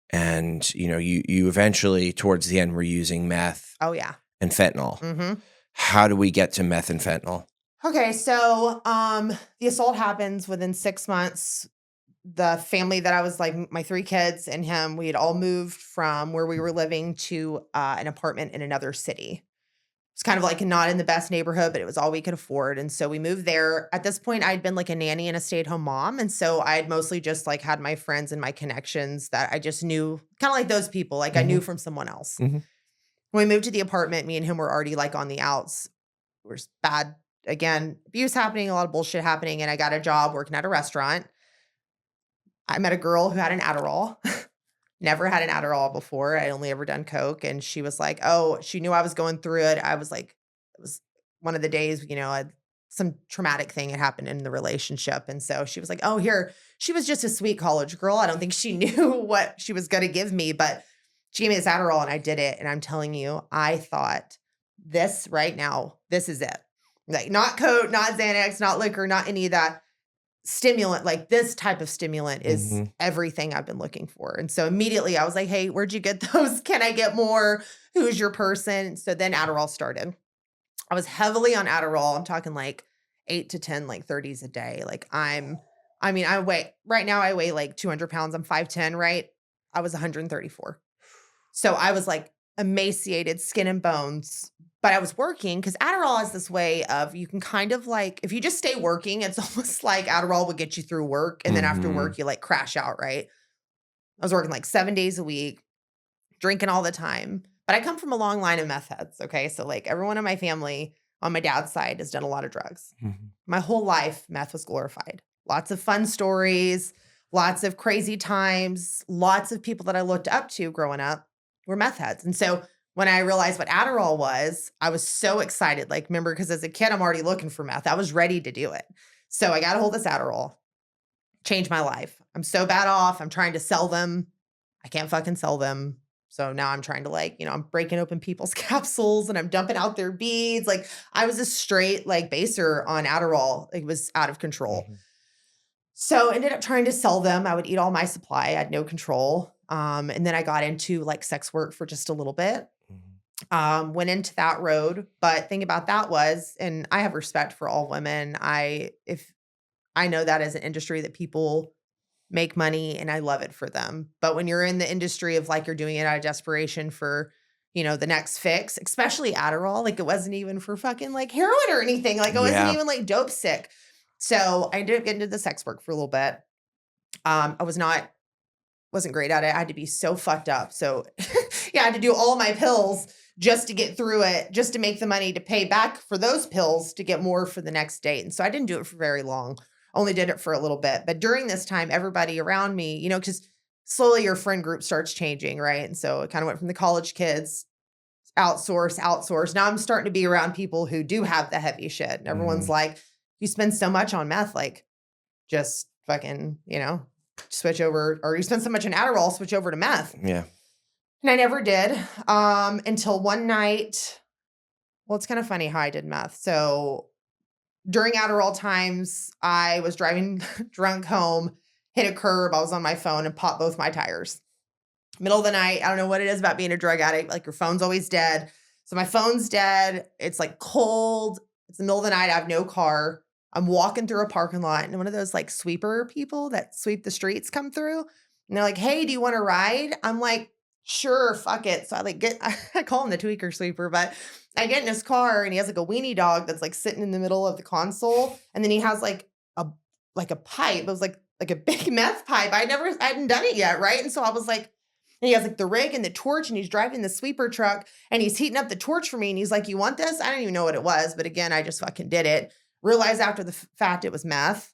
B: And, you eventually, towards the end, were using meth.
A: Oh, yeah.
B: And fentanyl.
A: Mm-hmm.
B: How do we get to meth and fentanyl?
A: Okay, so the assault happens within 6 months. The family that I was my 3 kids and him, we had all moved from where we were living to an apartment in another city. It's kind of not in the best neighborhood, but it was all we could afford. And so we moved there. At this point, I'd been a nanny and a stay-at-home mom. And so I had mostly just had my friends and my connections that I just knew, kind of like those people, I knew from someone else. When we moved to the apartment, me and him were already on the outs. It was bad. Again, abuse happening, a lot of bullshit happening. And I got a job working at a restaurant. I met a girl who had an Adderall. Never had an Adderall before. I'd only ever done Coke. And she was she knew I was going through it. I was it was one of the days, some traumatic thing had happened in the relationship. And so she was oh, here. She was just a sweet college girl. I don't think she knew what she was going to give me, but she gave me this Adderall and I did it. And I'm telling you, I thought this right now, this is it. Not Coke, not Xanax, not liquor, not any of that. Stimulant, this type of stimulant is everything I've been looking for. And so immediately I was hey, where'd you get those? Can I get more? Who's your person? So then Adderall started. I was heavily on Adderall. I'm talking 8 to 10, 30s a day. I weigh 200 pounds. I'm 5'10", right? I was 134. So I was emaciated, skin and bones. But I was working because Adderall has this way of you can kind of if you just stay working, it's almost like Adderall would get you through work. And then after work, you crash out, right? I was working 7 days a week, drinking all the time. But I come from a long line of meth heads, okay? So everyone in my family on my dad's side has done a lot of drugs. My whole life, meth was glorified. Lots of fun stories, lots of crazy times, lots of people that I looked up to growing up were meth heads. And so when I realized what Adderall was, I was so excited. Remember, because as a kid, I'm already looking for meth. I was ready to do it. So I got a hold of this Adderall. Changed my life. I'm so bad off. I'm trying to sell them. I can't fucking sell them. So now I'm trying to like, I'm breaking open people's capsules and I'm dumping out their beads. Like I was a straight like baser on Adderall. It was out of control.
B: Mhm.
A: So ended up trying to sell them. I would eat all my supply. I had no control. And then I got into like sex work for just a little bit. Went into that road. But thing about that was, and I have respect for all women. If I know that as an industry that people make money and I love it for them. But when you're in the industry of like you're doing it out of desperation for, the next fix, especially Adderall, like it wasn't even for fucking like heroin or anything. Like I wasn't even like dope sick. So I ended up getting into the sex work for a little bit. I wasn't great at it. I had to be so fucked up. So yeah, I had to do all my pills just to get through it, just to make the money to pay back for those pills to get more for the next date. And so I didn't do it for very long. Only did it for a little bit. But during this time, everybody around me, because slowly your friend group starts changing, right? And so it kind of went from the college kids, outsource. Now I'm starting to be around people who do have the heavy shit. And everyone's like, you spend so much on meth, like just fucking, switch over, or you spend so much on Adderall, switch over to meth.
B: Yeah.
A: And I never did until one night. Well, it's kind of funny how I did meth. So during Adderall times, I was driving drunk home, hit a curb. I was on my phone and popped both my tires. Middle of the night. I don't know what it is about being a drug addict. Like your phone's always dead. So my phone's dead. It's like cold. It's the middle of the night. I have no car. I'm walking through a parking lot and one of those like sweeper people that sweep the streets come through. And they're like, hey, do you want to ride? I'm like, sure, fuck it. So I call him the tweaker sweeper, but I get in his car and he has like a weenie dog that's like sitting in the middle of the console. And then he has like a pipe. It was like a big meth pipe. I hadn't done it yet. Right. And so I was like, and he has like the rig and the torch and he's driving the sweeper truck and he's heating up the torch for me. And he's like, you want this? I didn't even know what it was. But again, I just fucking did it. Realized after the fact it was meth.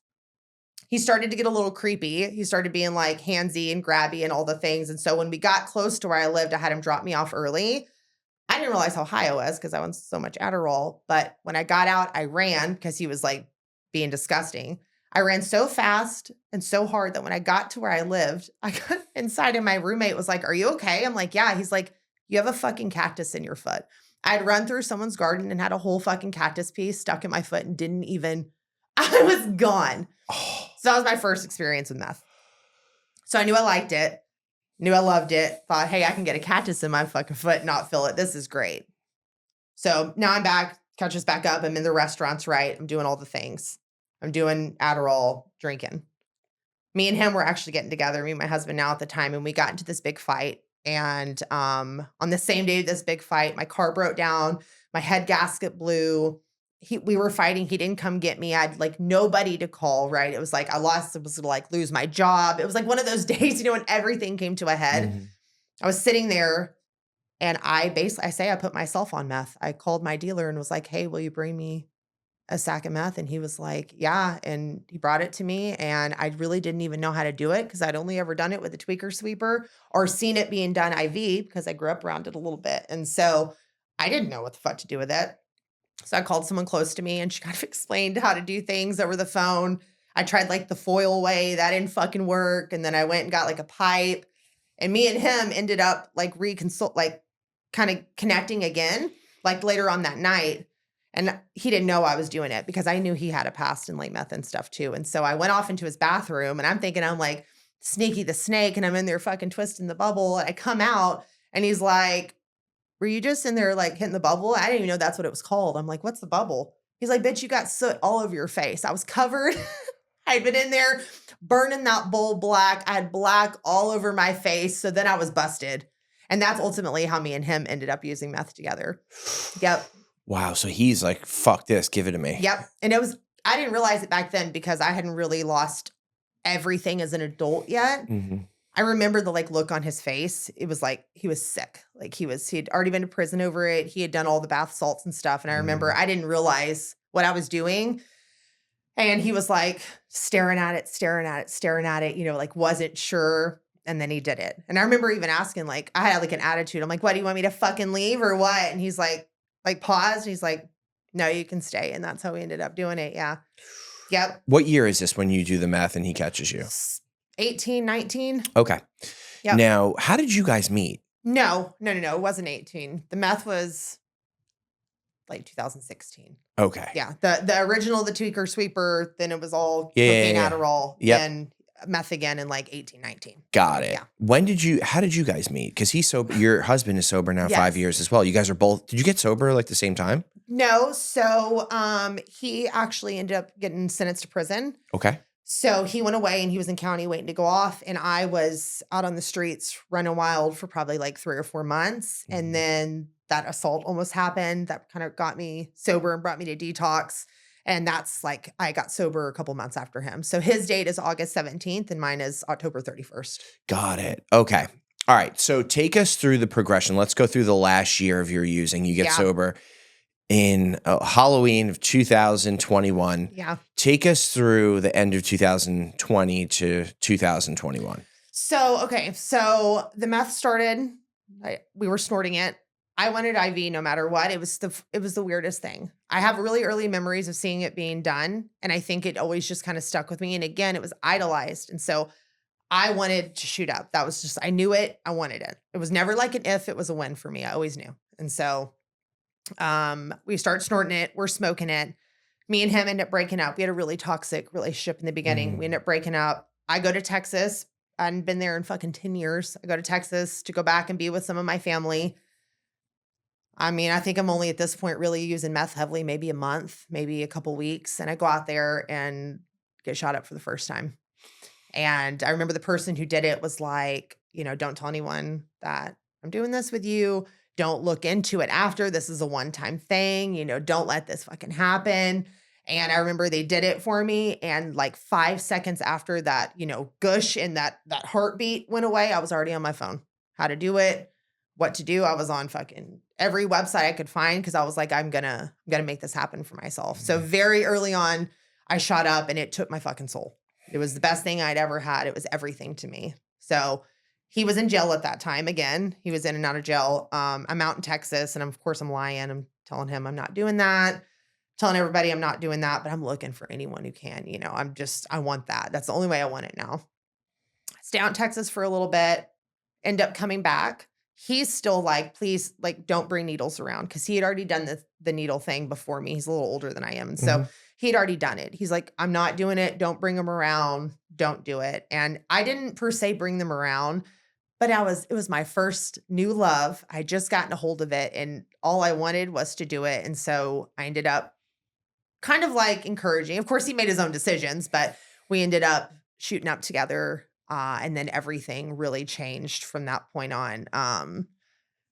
A: He started to get a little creepy. He started being like handsy and grabby and all the things. And so when we got close to where I lived, I had him drop me off early. I didn't realize how high I was because I was so much Adderall. But when I got out, I ran because he was like being disgusting. I ran so fast and so hard that when I got to where I lived, I got inside and my roommate was like, are you okay? I'm like, yeah. He's like, you have a fucking cactus in your foot. I'd run through someone's garden and had a whole fucking cactus piece stuck in my foot and I was gone.
B: Oh.
A: So that was my first experience with meth. So I knew I liked it, knew I loved it, thought, hey, I can get a cactus in my fucking foot and not feel it. This is great. So now I'm back, catch us back up. I'm in the restaurants, right? I'm doing all the things. I'm doing Adderall, drinking. Me and him were actually getting together, me and my husband now at the time, and we got into this big fight. And on the same day of this big fight, my car broke down, my head gasket blew. We were fighting. He didn't come get me. I had like nobody to call, right? It was like I was to like lose my job. It was like one of those days, when everything came to a head. Mm-hmm. I was sitting there and I put myself on meth. I called my dealer and was like, hey, will you bring me a sack of meth? And he was like, yeah. And he brought it to me and I really didn't even know how to do it because I'd only ever done it with a tweaker sweeper or seen it being done IV because I grew up around it a little bit. And so I didn't know what the fuck to do with it. So I called someone close to me and she kind of explained how to do things over the phone. I tried like the foil way. That didn't fucking work. And then I went and got like a pipe and me and him ended up like kind of connecting again, like later on that night. And he didn't know I was doing it because I knew he had a past in like meth and stuff too. And so I went off into his bathroom and I'm thinking I'm like Sneaky the Snake and I'm in there fucking twisting the bubble. And I come out and he's like, were you just in there like hitting the bubble? I didn't even know that's what it was called. I'm like, what's the bubble? He's like, bitch, you got soot all over your face. I was covered. I'd been in there burning that bowl black. I had black all over my face. So then I was busted. And that's ultimately how me and him ended up using meth together. Yep.
B: Wow. So he's like, fuck this, give it to me.
A: Yep. And I didn't realize it back then because I hadn't really lost everything as an adult yet. Mm-hmm. I remember the like look on his face. It was like, he was sick. Like he'd already been to prison over it. He had done all the bath salts and stuff. And I remember I didn't realize what I was doing. And he was like staring at it, like wasn't sure. And then he did it. And I remember even asking, like, I had like an attitude. I'm like, what, do you want me to fucking leave or what? And he's like paused. And he's like, no, you can stay. And that's how we ended up doing it. Yeah. Yep.
B: What year is this when you do the meth and he catches you?
A: 18, 19.
B: Okay.
A: Yep.
B: Now, how did you guys meet?
A: No. It wasn't 18. The meth was like 2016.
B: Okay.
A: Yeah. The original, the tweaker sweeper, then it was all
B: Yeah, yeah,
A: cocaine,
B: yeah.
A: Adderall,
B: Yep.
A: and meth again in like 18, 19.
B: Got it.
A: Yeah.
B: How did you guys meet? Because he's sober. Your husband is sober now 5
A: Yes.
B: years as well. You guys are both, did you get sober like the same time?
A: No. So he actually ended up getting sentenced to prison.
B: Okay.
A: So he went away and he was in county waiting to go off. And I was out on the streets running wild for probably like 3 or 4 months. And then that assault almost happened. That kind of got me sober and brought me to detox. And that's like, I got sober a couple months after him. So his date is August 17th and mine is October 31st.
B: Got it. Okay. All right. So take us through the progression. Let's go through the last year of your using. You get
A: Yeah.
B: sober in Halloween of 2021.
A: Yeah.
B: Take us through the end of 2020 to 2021.
A: So, okay. So the meth started, we were snorting it. I wanted IV no matter what. It was the weirdest thing. I have really early memories of seeing it being done. And I think it always just kind of stuck with me. And again, it was idolized. And so I wanted to shoot up. That was just, I knew it. I wanted it. It was never like an if, it was a when for me. I always knew. And so we start snorting it. We're smoking it. Me and him end up breaking up. We had a really toxic relationship in the beginning. We end up breaking up. I go to Texas. I hadn't been there in fucking 10 years. I go to Texas to go back and be with some of my family. I mean, I think I'm only at this point really using meth heavily, maybe a month, maybe a couple weeks. And I go out there and get shot up for the first time. And I remember the person who did it was like, don't tell anyone that I'm doing this with you. Don't look into it after. This is a one-time thing. Don't let this fucking happen. And I remember they did it for me. And like 5 seconds after that, gush and that heartbeat went away, I was already on my phone. How to do it, what to do. I was on fucking every website I could find because I was like, I'm gonna make this happen for myself. So very early on, I shot up and it took my fucking soul. It was the best thing I'd ever had. It was everything to me. So he was in jail at that time. Again, he was in and out of jail. I'm out in Texas and of course I'm lying. I'm telling him I'm not doing that. Telling everybody I'm not doing that, but I'm looking for anyone who can, I want that. That's the only way I want it now. Stay out in Texas for a little bit, end up coming back. He's still like, please, like, don't bring needles around. Cause he had already done the needle thing before me. He's a little older than I am. And so he had already done it. He's like, I'm not doing it. Don't bring them around. Don't do it. And I didn't per se bring them around, but it was my first new love. I just gotten a hold of it and all I wanted was to do it. And so I ended up kind of like encouraging. Of course, he made his own decisions, but we ended up shooting up together. And then everything really changed from that point on. I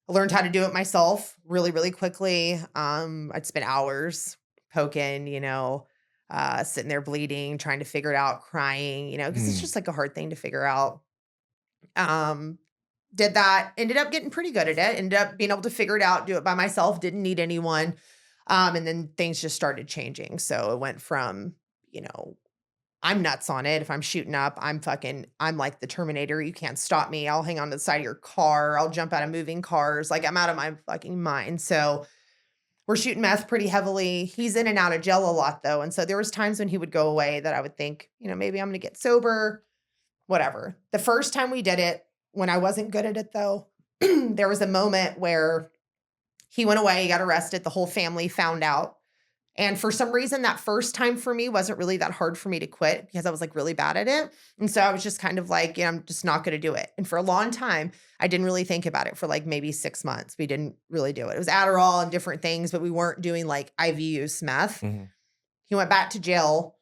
A: learned how to do it myself really, really quickly. I'd spend hours poking, sitting there bleeding, trying to figure it out, crying, because it's just like a hard thing to figure out. Did that, ended up getting pretty good at it, ended up being able to figure it out, do it by myself, didn't need anyone. And then things just started changing. So it went from, I'm nuts on it. If I'm shooting up, I'm like the Terminator. You can't stop me. I'll hang on to the side of your car. I'll jump out of moving cars. Like I'm out of my fucking mind. So we're shooting meth pretty heavily. He's in and out of jail a lot though. And so there was times when he would go away that I would think, maybe I'm going to get sober, whatever. The first time we did it, when I wasn't good at it though, there was a moment where he went away, he got arrested. The whole family found out. And for some reason, that first time for me wasn't really that hard for me to quit because I was like really bad at it. And so I was just kind of like, I'm just not going to do it. And for a long time, I didn't really think about it for like maybe 6 months. We didn't really do it. It was Adderall and different things, but we weren't doing like IV use meth. He went back to jail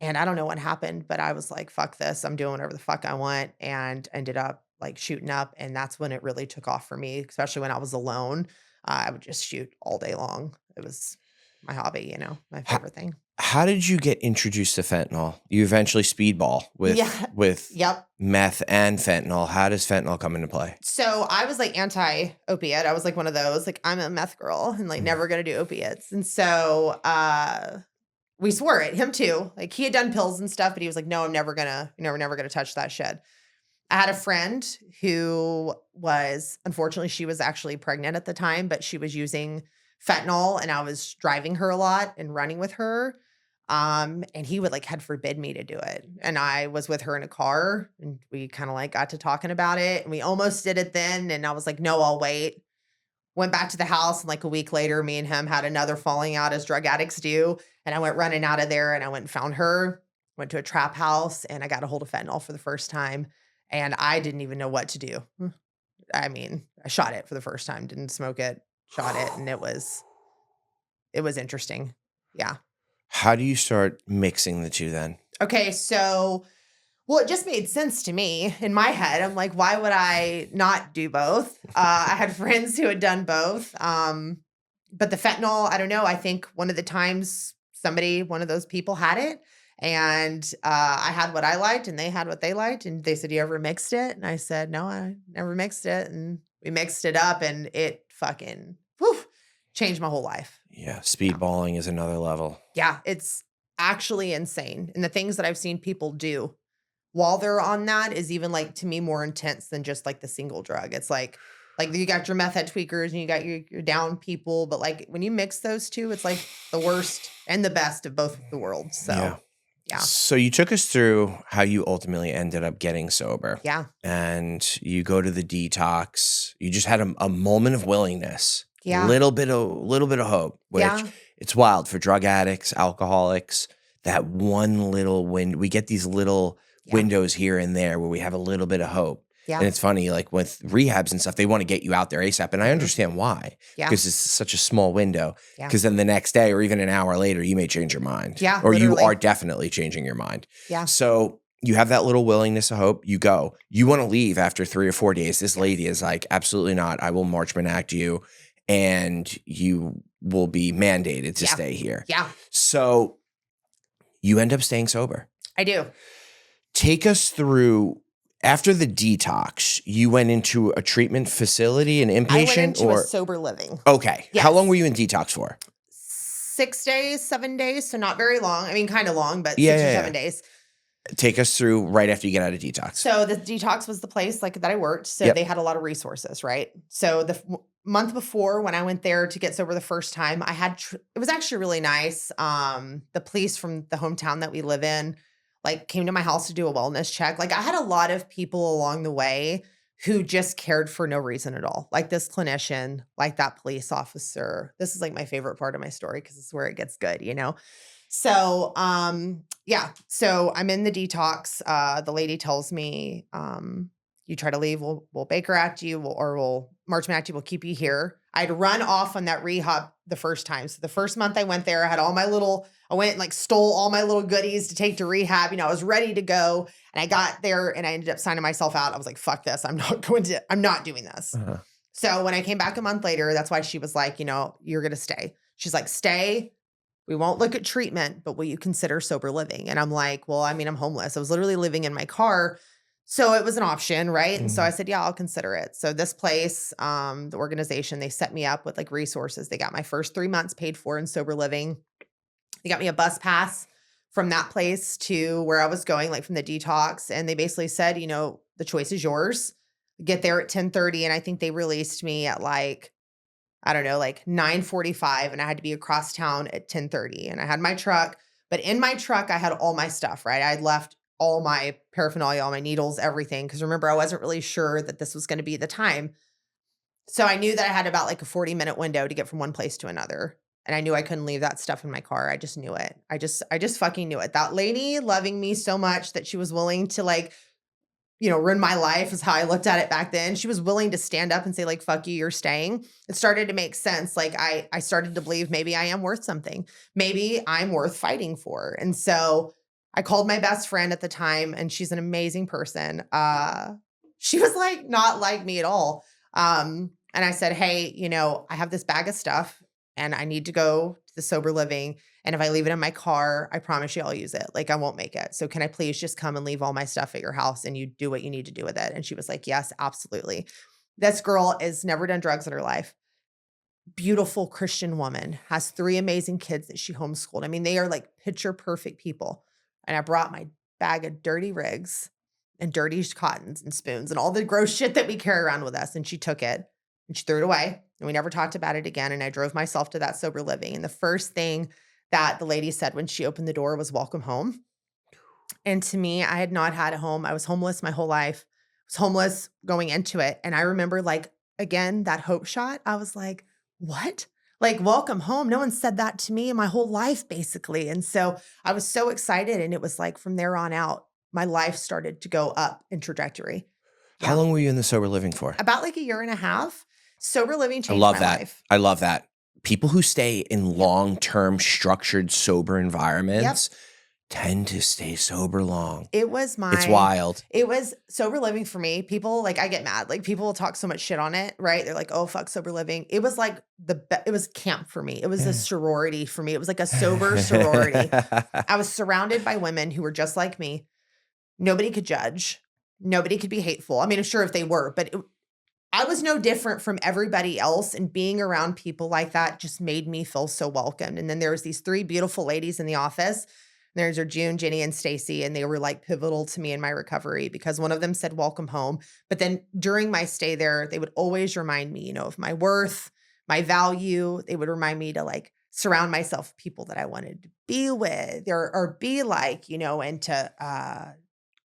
A: and I don't know what happened, but I was like, fuck this. I'm doing whatever the fuck I want. And ended up like shooting up. And that's when it really took off for me, especially when I was alone. I would just shoot all day long. It was my hobby, my favorite thing.
B: How did you get introduced to fentanyl? You eventually speedball with meth and fentanyl. How does fentanyl come into play?
A: So I was like anti-opiate. I was like one of those, like I'm a meth girl and like never going to do opiates. And so we swore it, him too. Like he had done pills and stuff, but he was like, no, I'm never gonna touch that shit. I had a friend who unfortunately, she was actually pregnant at the time, but she was using fentanyl and I was driving her a lot and running with her. And he would like had forbid me to do it. And I was with her in a car and we kind of like got to talking about it and we almost did it then. And I was like, no, I'll wait. Went back to the house and like a week later, me and him had another falling out as drug addicts do. And I went running out of there and I went and found her, went to a trap house and I got a hold of fentanyl for the first time. And I didn't even know what to do. I mean, I shot it for the first time, didn't smoke it, shot it. And it was interesting. Yeah.
B: How do you start mixing the two then?
A: Okay. So, well, it just made sense to me in my head. I'm like, why would I not do both? I had friends who had done both. But the fentanyl, I don't know. I think one of the times one of those people had it and I had what I liked and they had what they liked. And they said, you ever mixed it? And I said, no, I never mixed it. And we mixed it up and it fucking changed my whole life.
B: Yeah. Speedballing is another level.
A: Yeah. It's actually insane. And the things that I've seen people do while they're on that is even like to me more intense than just like the single drug. It's like you got your meth head tweakers and you got your down people, but like when you mix those two, it's like the worst and the best of both the worlds. So yeah.
B: So you took us through how you ultimately ended up getting sober.
A: Yeah.
B: And you go to the detox. You just had a moment of willingness.
A: Yeah.
B: Little bit of hope, which it's wild for drug addicts, alcoholics, that one little we get these little windows here and there where we have a little bit of hope.
A: Yeah.
B: And it's funny, like with rehabs and stuff, they want to get you out there ASAP. And I understand why.
A: Yeah.
B: Because it's such a small window.
A: Yeah.
B: Because then the next day or even an hour later, you may change your mind.
A: Yeah.
B: Or
A: literally.
B: you are definitely changing your mind.
A: Yeah.
B: So you have that little willingness of hope. You go. You want to leave after 3 or 4 days. This lady is like, absolutely not. I will Marchman Act you. And you will be mandated to stay here.
A: Yeah.
B: So you end up staying sober.
A: I do.
B: Take us through, after the detox, you went into a treatment facility, an inpatient?
A: I went into a sober living.
B: Okay.
A: Yes.
B: How long were you in detox for?
A: 6 days, 7 days. So not very long. I mean, kind of long, but 6 or 7 days.
B: Take us through right after you get out of detox.
A: So the detox was the place like that I worked. So they had a lot of resources, right? So the month before when I went there to get sober the first time, I had, it was actually really nice. The police from the hometown that we live in, like came to my house to do a wellness check. Like I had a lot of people along the way who just cared for no reason at all. Like this clinician, like that police officer. This is like my favorite part of my story because it's where it gets good, you know? So, so I'm in the detox. The lady tells me, you try to leave, we'll Baker Act you or we'll Marchman Act you, we'll keep you here. I'd run off on that rehab the first time. So the first month I went there, I had I went and like stole all my little goodies to take to rehab. You know, I was ready to go and I got there and I ended up signing myself out. I was like, fuck this. I'm not doing this. Uh-huh. So when I came back a month later, that's why she was like, you know, you're going to stay. She's like, stay. We won't look at treatment, but will you consider sober living? And I'm like, well, I mean, I'm homeless. I was literally living in my car. So it was an option, right? Mm-hmm. And so I said, yeah, I'll consider it. So this place, the organization, they set me up with like resources. They got my first 3 months paid for in sober living. They got me a bus pass from that place to where I was going, like from the detox. And they basically said, you know, the choice is yours. Get there at 10:30. And I think they released me at like, I don't know, like 9:45, and I had to be across town at 10:30. And I had my truck, but in my truck, I had all my stuff, right? I had left all my paraphernalia, all my needles, everything. Because remember, I wasn't really sure that this was going to be the time. So I knew that I had about like a 40-minute window to get from one place to another. And I knew I couldn't leave that stuff in my car. I just knew it. I just fucking knew it. That lady loving me so much that she was willing to like, you know, ruin my life is how I looked at it back then. She was willing to stand up and say like, fuck you, you're staying. It started to make sense. Like I started to believe maybe I am worth something. Maybe I'm worth fighting for. And so I called my best friend at the time and she's an amazing person. She was like, not like me at all. And I said, hey, you know, I have this bag of stuff and I need to go to the sober living. And if I leave it in my car, I promise you I'll use it. Like I won't make it. So can I please just come and leave all my stuff at your house and you do what you need to do with it? And she was like, yes, absolutely. This girl has never done drugs in her life. Beautiful Christian woman, has 3 amazing kids that she homeschooled. I mean, they are like picture perfect people. And I brought my bag of dirty rigs and dirty cottons and spoons and all the gross shit that we carry around with us. And she took it and she threw it away. And we never talked about it again. And I drove myself to that sober living. And the first thing that the lady said when she opened the door was welcome home. And to me, I had not had a home. I was homeless my whole life. I was homeless going into it. And I remember like, again, that hope shot. I was like, what? Like, welcome home. No one said that to me in my whole life, basically. And so I was so excited. And it was like from there on out, my life started to go up in trajectory.
B: How long were you in the sober living for?
A: About like a year and a half. Sober living changed
B: I love
A: my
B: that.
A: life.
B: I love that. People who stay in long-term, structured, sober environments tend to stay sober long.
A: It's
B: wild.
A: It was sober living for me. People like, I get mad. Like people will talk so much shit on it, right? They're like, oh, fuck sober living. It was like it was camp for me. It was a sorority for me. It was like a sober sorority. I was surrounded by women who were just like me. Nobody could judge. Nobody could be hateful. I mean, I'm sure if they were, but I was no different from everybody else. And being around people like that just made me feel so welcomed. And then there was these 3 beautiful ladies in the office. There's June, Jenny, and Stacy, and they were like pivotal to me in my recovery because one of them said, welcome home. But then during my stay there, they would always remind me, of my worth, my value. They would remind me to like surround myself with people that I wanted to be with or be like, and to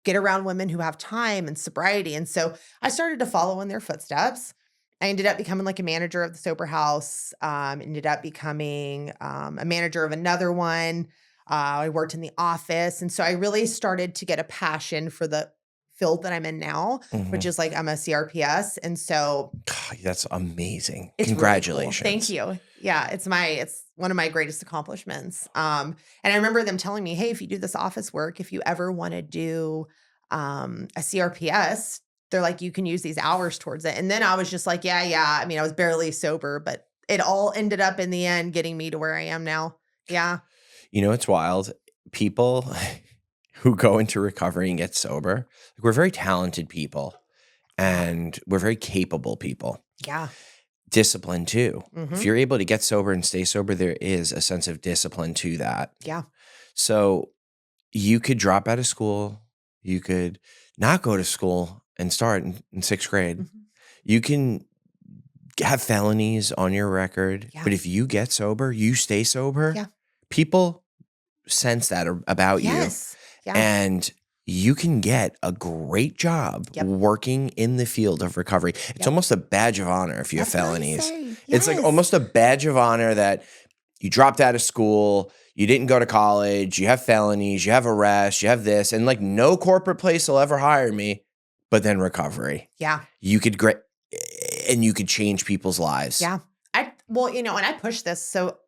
A: get around women who have time and sobriety. And so I started to follow in their footsteps. I ended up becoming like a manager of the sober house, ended up becoming a manager of another one. I worked in the office. And so I really started to get a passion for the field that I'm in now, which is like I'm a CRPS. And so
B: God, that's amazing.
A: It's
B: Congratulations.
A: Really cool. Thank you. Yeah, it's one of my greatest accomplishments. And I remember them telling me, hey, if you do this office work, if you ever want to do a CRPS, they're like, you can use these hours towards it. And then I was just like, yeah. I mean, I was barely sober, but it all ended up in the end getting me to where I am now. Yeah.
B: It's wild. People who go into recovery and get sober, we're very talented people and we're very capable people.
A: Yeah.
B: Discipline too. If you're able to get sober and stay sober, there is a sense of discipline to that.
A: Yeah.
B: So you could drop out of school. You could not go to school and start in 6th grade. You can have felonies on your record. Yeah. But if you get sober, you stay sober. Yeah. People sense that about you. Yeah. And you can get a great job working in the field of recovery. It's almost a badge of honor if you have felonies. It's like almost a badge of honor that you dropped out of school, you didn't go to college, you have felonies, you have arrests, you have this, and like no corporate place will ever hire me, but then recovery. Yeah. You could you could change people's lives.
A: Yeah. And I push this. So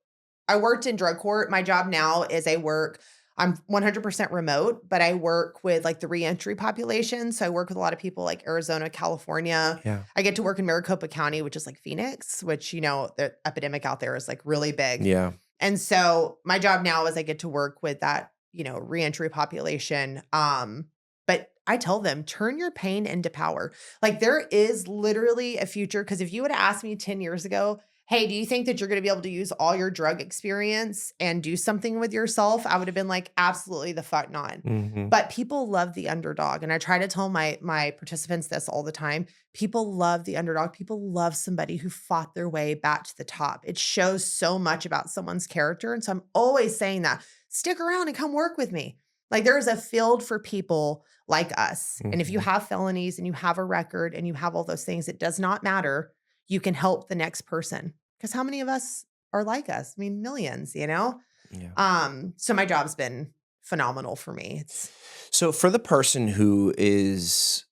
A: I worked in drug court. My job now is I'm 100% remote, but I work with like the reentry population. So I work with a lot of people like Arizona, California. Yeah. I get to work in Maricopa County, which is like Phoenix, which, the epidemic out there is like really big. Yeah. And so my job now is I get to work with that, reentry population. But I tell them, turn your pain into power. Like there is literally a future. Because if you would have asked me 10 years ago, hey, do you think that you're going to be able to use all your drug experience and do something with yourself? I would have been like, absolutely the fuck not. But people love the underdog. And I try to tell my participants this all the time. People love the underdog. People love somebody who fought their way back to the top. It shows so much about someone's character. And so I'm always saying that, stick around and come work with me. Like there is a field for people like us. And if you have felonies and you have a record and you have all those things, it does not matter. You can help the next person. Because how many of us are like us? I mean, millions, Yeah. So my job's been phenomenal for me.
B: So for the person who is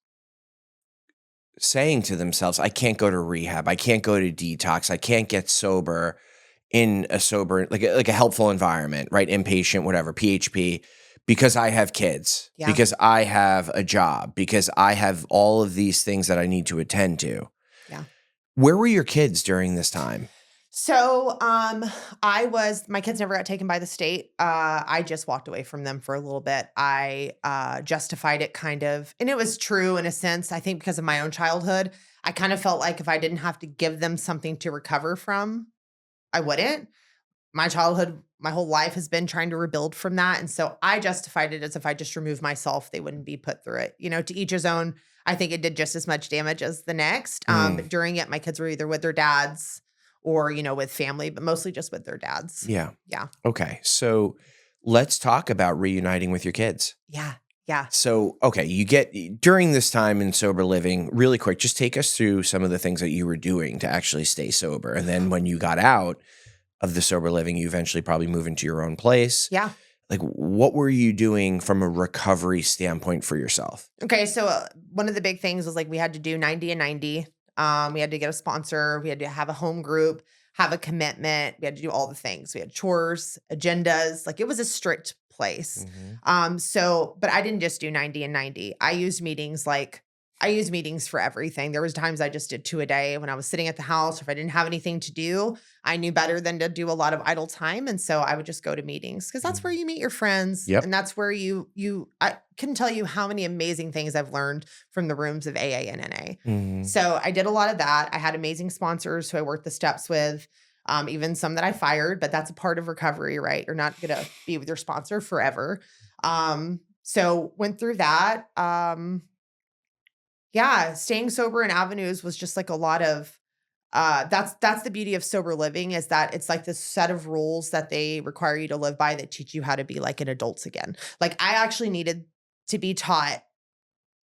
B: saying to themselves, I can't go to rehab, I can't go to detox, I can't get sober in a sober, like a helpful environment, right? Inpatient, whatever, PHP, because I have kids, because I have a job, because I have all of these things that I need to attend to. Yeah. Where were your kids during this time?
A: So my kids never got taken by the state. I just walked away from them for a little bit. I justified it kind of, and it was true in a sense, I think because of my own childhood. I kind of felt like if I didn't have to give them something to recover from, I wouldn't. My childhood, my whole life has been trying to rebuild from that. And so I justified it as if I just removed myself, they wouldn't be put through it. To each his own. I think it did just as much damage as the next. But during it, my kids were either with their dads or, with family, but mostly just with their dads.
B: Yeah.
A: Yeah.
B: Okay. So let's talk about reuniting with your kids.
A: Yeah. Yeah.
B: So, okay, you get during this time in sober living, really quick, just take us through some of the things that you were doing to actually stay sober. And then when you got out of the sober living, you eventually probably move into your own place.
A: Yeah.
B: Like, what were you doing from a recovery standpoint for yourself?
A: Okay. So one of the big things was like we had to do 90 and 90. We had to get a sponsor. We had to have a home group, have a commitment. We had to do all the things. We had chores, agendas. Like it was a strict place. But I didn't just do 90 and 90. I used meetings for everything. There was times I just did 2 a day when I was sitting at the house, or if I didn't have anything to do, I knew better than to do a lot of idle time. And so I would just go to meetings because that's where you meet your friends.
B: Yep.
A: And that's where I couldn't tell you how many amazing things I've learned from the rooms of AA and NA. So I did a lot of that. I had amazing sponsors who I worked the steps with. Even some that I fired, but that's a part of recovery, right? You're not going to be with your sponsor forever. So went through that. Staying sober in avenues was just like a lot of, that's the beauty of sober living, is that it's like this set of rules that they require you to live by that teach you how to be like an adult again. Like I actually needed to be taught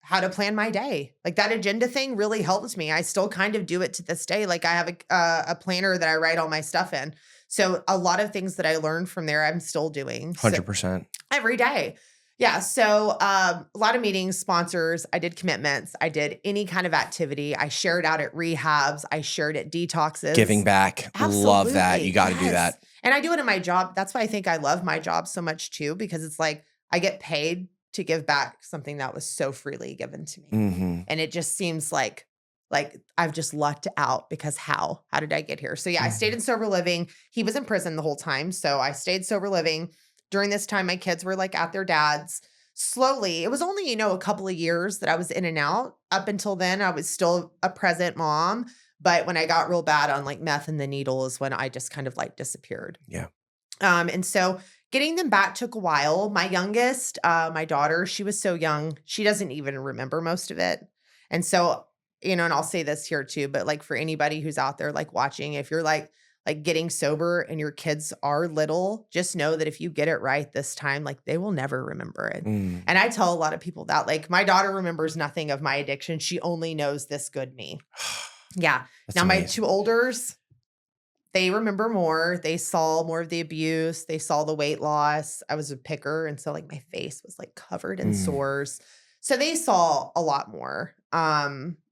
A: how to plan my day. Like that agenda thing really helps me. I still kind of do it to this day. Like I have a planner that I write all my stuff in. So a lot of things that I learned from there, I'm still doing
B: 100%.
A: every day. Yeah. So a lot of meetings, sponsors, I did commitments. I did any kind of activity. I shared out at rehabs. I shared at detoxes.
B: Giving back.
A: Absolutely.
B: Love that. You got to do that.
A: And I do it in my job. That's why I think I love my job so much too, because it's like I get paid to give back something that was so freely given to me. And it just seems like I've just lucked out, because how did I get here? So yeah, I stayed in sober living. He was in prison the whole time. So I stayed sober living. During this time, my kids were like at their dad's. Slowly, it was only, a couple of years that I was in and out. Up until then, I was still a present mom. But when I got real bad on like meth and the needle is when I just kind of like disappeared.
B: Yeah.
A: And so getting them back took a while. My youngest, my daughter, she was so young, she doesn't even remember most of it. And so, and I'll say this here too, but like for anybody who's out there like watching, if you're like getting sober and your kids are little, just know that if you get it right this time, like they will never remember it. And I tell a lot of people that, like, my daughter remembers nothing of my addiction. She only knows this good me. Yeah.
B: That's
A: now
B: amazing.
A: my 2 olders, they remember more. They saw more of the abuse. They saw the weight loss. I was a picker. And so like my face was like covered in sores. So they saw a lot more.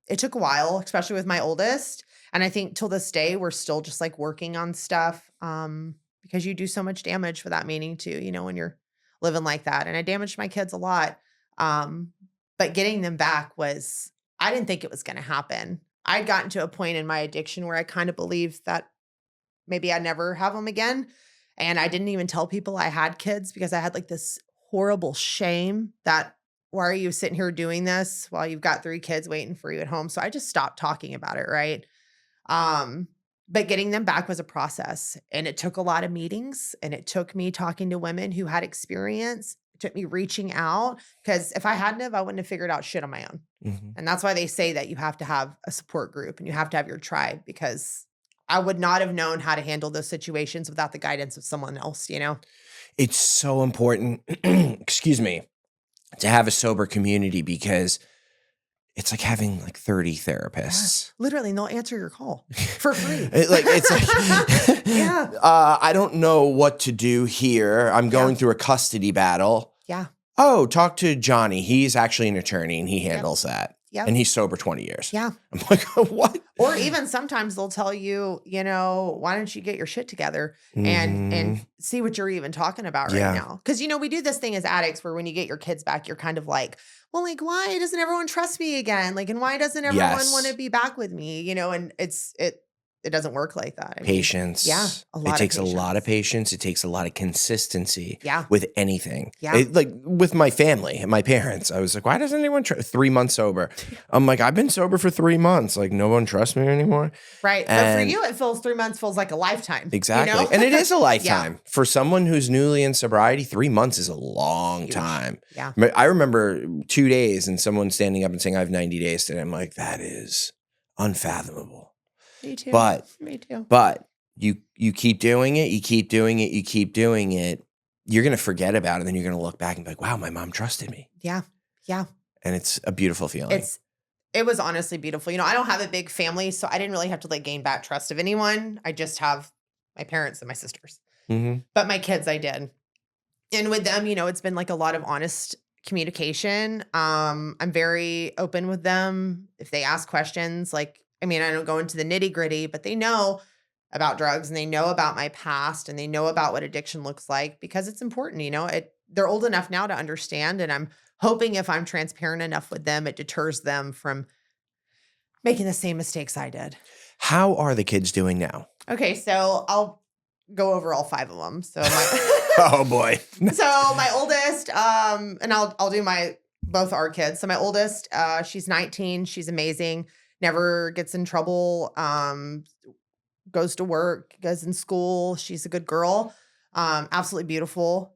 A: It took a while, especially with my oldest. And I think till this day, we're still just like working on stuff because you do so much damage without meaning to, when you're living like that. And I damaged my kids a lot. But getting them back I didn't think it was going to happen. I'd gotten to a point in my addiction where I kind of believed that maybe I'd never have them again. And I didn't even tell people I had kids because I had like this horrible shame that, why are you sitting here doing this while you've got 3 kids waiting for you at home? So I just stopped talking about it, right? But getting them back was a process, and it took a lot of meetings, and it took me talking to women who had experience. It took me reaching out, because if I hadn't I wouldn't have figured out shit on my own. And that's why they say that you have to have a support group and you have to have your tribe, because I would not have known how to handle those situations without the guidance of someone else,
B: It's so important, excuse me, to have a sober community, because it's like having like 30 therapists.
A: Yeah, literally, and they'll answer your call for free.
B: Yeah. I don't know what to do here. I'm going through a custody battle.
A: Yeah.
B: Oh, talk to Johnny. He's actually an attorney and he handles that.
A: Yep.
B: And he's sober 20 years.
A: Yeah.
B: I'm like, what?
A: Or even sometimes they'll tell you, why don't you get your shit together and see what you're even talking about right now? Because, we do this thing as addicts where when you get your kids back, you're kind of like, well, like, why doesn't everyone trust me again? Like, and why doesn't everyone want to be back with me? And it doesn't work like that. I mean,
B: patience.
A: Yeah.
B: It takes a lot of patience. It takes a lot of consistency with anything.
A: Yeah.
B: Like with my family and my parents, I was like, why doesn't anyone 3 months sober? I'm like, I've been sober for 3 months. Like, no one trusts me anymore.
A: Right. But for you, 3 months feels like a lifetime.
B: Exactly. And it is a lifetime. For someone who's newly in sobriety, 3 months is a long time.
A: Yeah.
B: I remember 2 days and someone standing up and saying, I have 90 days today. I'm like, that is unfathomable.
A: Me too.
B: But
A: Me too.
B: you keep doing it, you keep doing it, you keep doing it. You're going to forget about it. And then you're going to look back and be like, wow, my mom trusted me.
A: Yeah. Yeah.
B: And it's a beautiful feeling.
A: It was honestly beautiful. I don't have a big family, so I didn't really have to like gain back trust of anyone. I just have my parents and my sisters. But my kids, I did. And with them, it's been like a lot of honest communication. I'm very open with them. If they ask questions, I don't go into the nitty gritty, but they know about drugs and they know about my past and they know about what addiction looks like because it's important. They're old enough now to understand. And I'm hoping if I'm transparent enough with them, it deters them from making the same mistakes I did.
B: How are the kids doing now?
A: Okay, so I'll go over all 5 of them. So
B: oh boy.
A: So my oldest, and I'll do both our kids. So my oldest, she's 19. She's amazing. Never gets in trouble. Goes to work, goes in school. She's a good girl. Absolutely beautiful.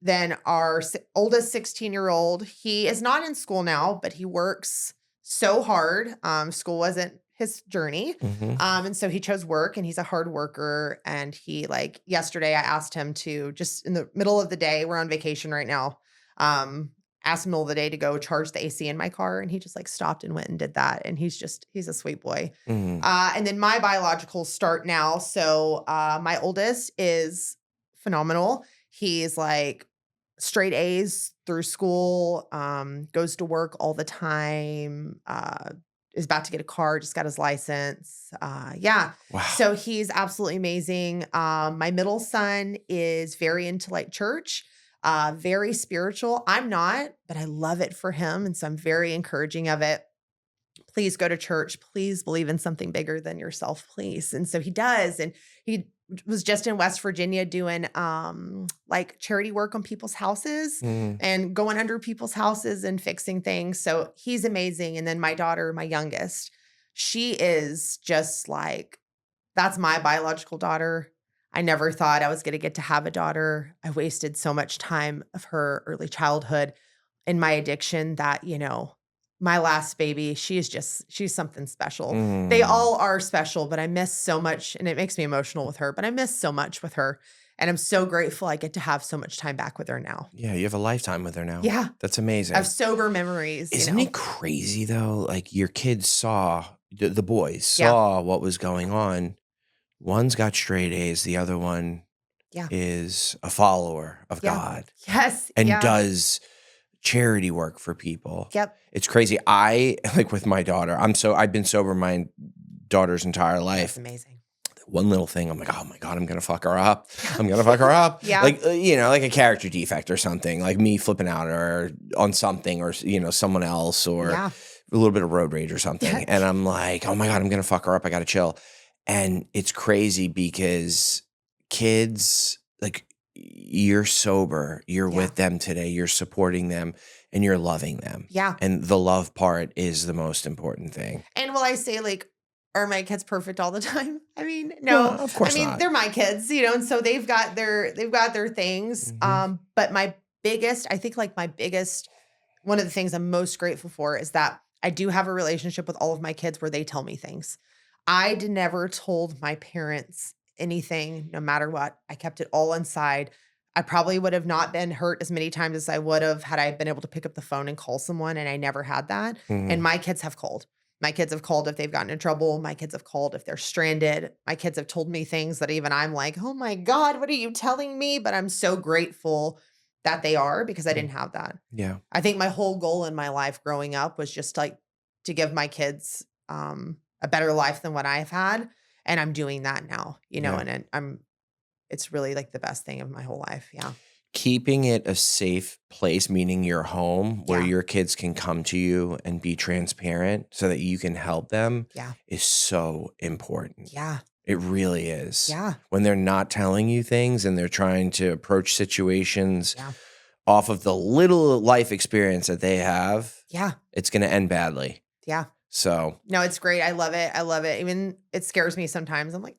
A: Then our oldest 16-year-old, he is not in school now, but he works so hard. School wasn't his journey. And so he chose work and he's a hard worker. And he yesterday I asked him to just in the middle of the day, we're on vacation right now. Asked him middle of the day to go charge the AC in my car. And he just stopped and went and did that. And he's a sweet boy. And then my biologicals start now. So my oldest is phenomenal. He's straight A's through school, goes to work all the time, is about to get a car, just got his license. Yeah.
B: Wow.
A: So he's absolutely amazing. My middle son is very into church. Very spiritual. I'm not, but I love it for him. And so I'm very encouraging of it. Please go to church. Please believe in something bigger than yourself, please. And so he does. And he was just in West Virginia doing charity work on people's houses and going under people's houses and fixing things. So he's amazing. And then my daughter, my youngest, she is just that's my biological daughter. I never thought I was going to get to have a daughter. I wasted so much time of her early childhood in my addiction that, my last baby, she's something special. They all are special, but I miss so much and it makes me emotional with her, but I miss so much with her. And I'm so grateful I get to have so much time back with her now.
B: Yeah, you have a lifetime with her now.
A: Yeah.
B: That's amazing.
A: I have sober memories.
B: Isn't it crazy though? Your kids saw, the boys saw what was going on. One's got straight A's. The other one is a follower of God.
A: Yes.
B: And does charity work for people.
A: Yep.
B: It's crazy. I, with my daughter, I've been sober my daughter's entire life.
A: That's amazing.
B: One little thing, I'm like, oh my God, I'm going to fuck her up. I'm going to fuck her up.
A: Yeah.
B: Like a character defect or something, like me flipping out or on something or, someone else or a little bit of road rage or something. And I'm like, oh my God, I'm going to fuck her up. I got to chill. And it's crazy because kids, you're sober, you're with them today, you're supporting them, and you're loving them.
A: Yeah.
B: And the love part is the most important thing.
A: And will I say, are my kids perfect all the time? I mean, no.
B: Well, of course not.
A: They're my kids, and so they've got their things. But my biggest, one of the things I'm most grateful for is that I do have a relationship with all of my kids where they tell me things. I never told my parents anything, no matter what. I kept it all inside. I probably would have not been hurt as many times as I would have had I been able to pick up the phone and call someone, and I never had that. And my kids have called. My kids have called if they've gotten in trouble. My kids have called if they're stranded. My kids have told me things that even I'm like, oh my God, what are you telling me? But I'm so grateful that they are because I didn't have that.
B: Yeah.
A: I think my whole goal in my life growing up was just to give my kids a better life than what I've had. And I'm doing that now, and it's really the best thing of my whole life. Yeah.
B: Keeping it a safe place, meaning your home where your kids can come to you and be transparent so that you can help them is so important.
A: Yeah.
B: It really is.
A: Yeah.
B: When they're not telling you things and they're trying to approach situations off of the little life experience that they have, it's going to end badly.
A: Yeah.
B: So.
A: No, it's great. I love it. I love it. Even it scares me sometimes. I'm like,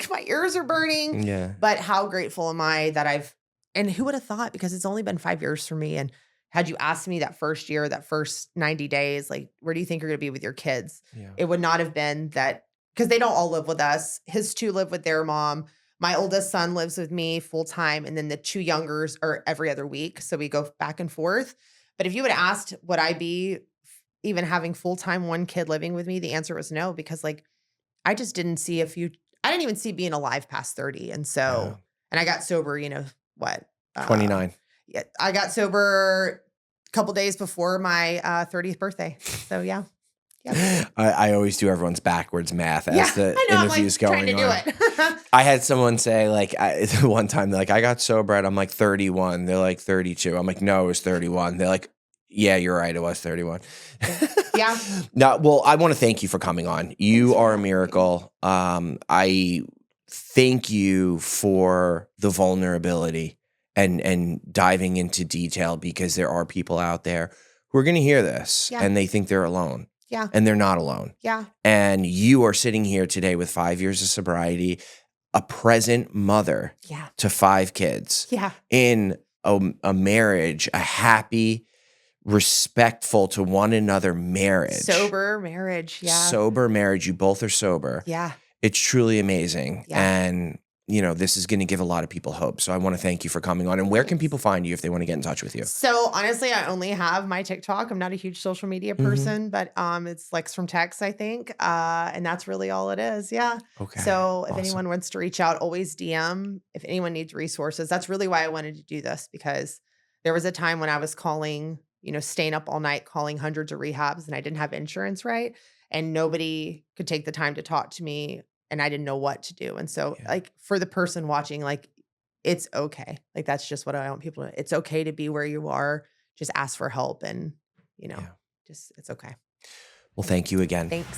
A: my ears are burning.
B: Yeah.
A: But how grateful am I that and who would have thought, because it's only been 5 years for me. And had you asked me that first year, that first 90 days, where do you think you're going to be with your kids?
B: Yeah.
A: It would not have been that because they don't all live with us. His two live with their mom. My oldest son lives with me full time. And then the two youngers are every other week. So we go back and forth. But if you would have asked, would I be even having full time one kid living with me? The answer was no, because like I just didn't see I didn't even see being alive past 30. And so, and I got sober, you know, what?
B: 29.
A: Yeah, I got sober a couple days before my 30th birthday. So yeah. Yep.
B: I always do everyone's backwards math as the interview's going on.
A: Trying to do it.
B: I had someone say like one time, they're like, I got sober and I'm like 31. They're like 32. I'm like, no, it was 31. They're like, yeah, you're right. It was 31.
A: Yeah.
B: No, well, I want to thank you for coming on. You are a miracle. I thank you for the vulnerability and diving into detail, because there are people out there who are going to hear this and they think they're alone.
A: Yeah.
B: And they're not alone.
A: Yeah.
B: And you are sitting here today with 5 years of sobriety, a present mother to 5 kids.
A: Yeah.
B: In a marriage, a happy, respectful to one another marriage.
A: Sober marriage. Yeah.
B: Sober marriage. You both are sober.
A: Yeah.
B: It's truly amazing.
A: Yeah.
B: And, you know, this is going to give a lot of people hope. So I want to thank you for coming on. And where can people find you if they want to get in touch with you?
A: So honestly, I only have my TikTok. I'm not a huge social media person, but it's Lex from Tex, I think. And that's really all it is. Yeah.
B: Okay.
A: So if
B: Awesome.
A: anyone wants to reach out, always DM. If anyone needs resources, that's really why I wanted to do this, because there was a time when I was calling, you know, staying up all night, calling hundreds of rehabs, and I didn't have insurance, right? And nobody could take the time to talk to me, and I didn't know what to do. And so like for the person watching, like it's okay. Like that's just what I want people to, it's okay to be where you are. Just ask for help, and, you know, just, it's okay.
B: Well, thank you again.
A: Thanks.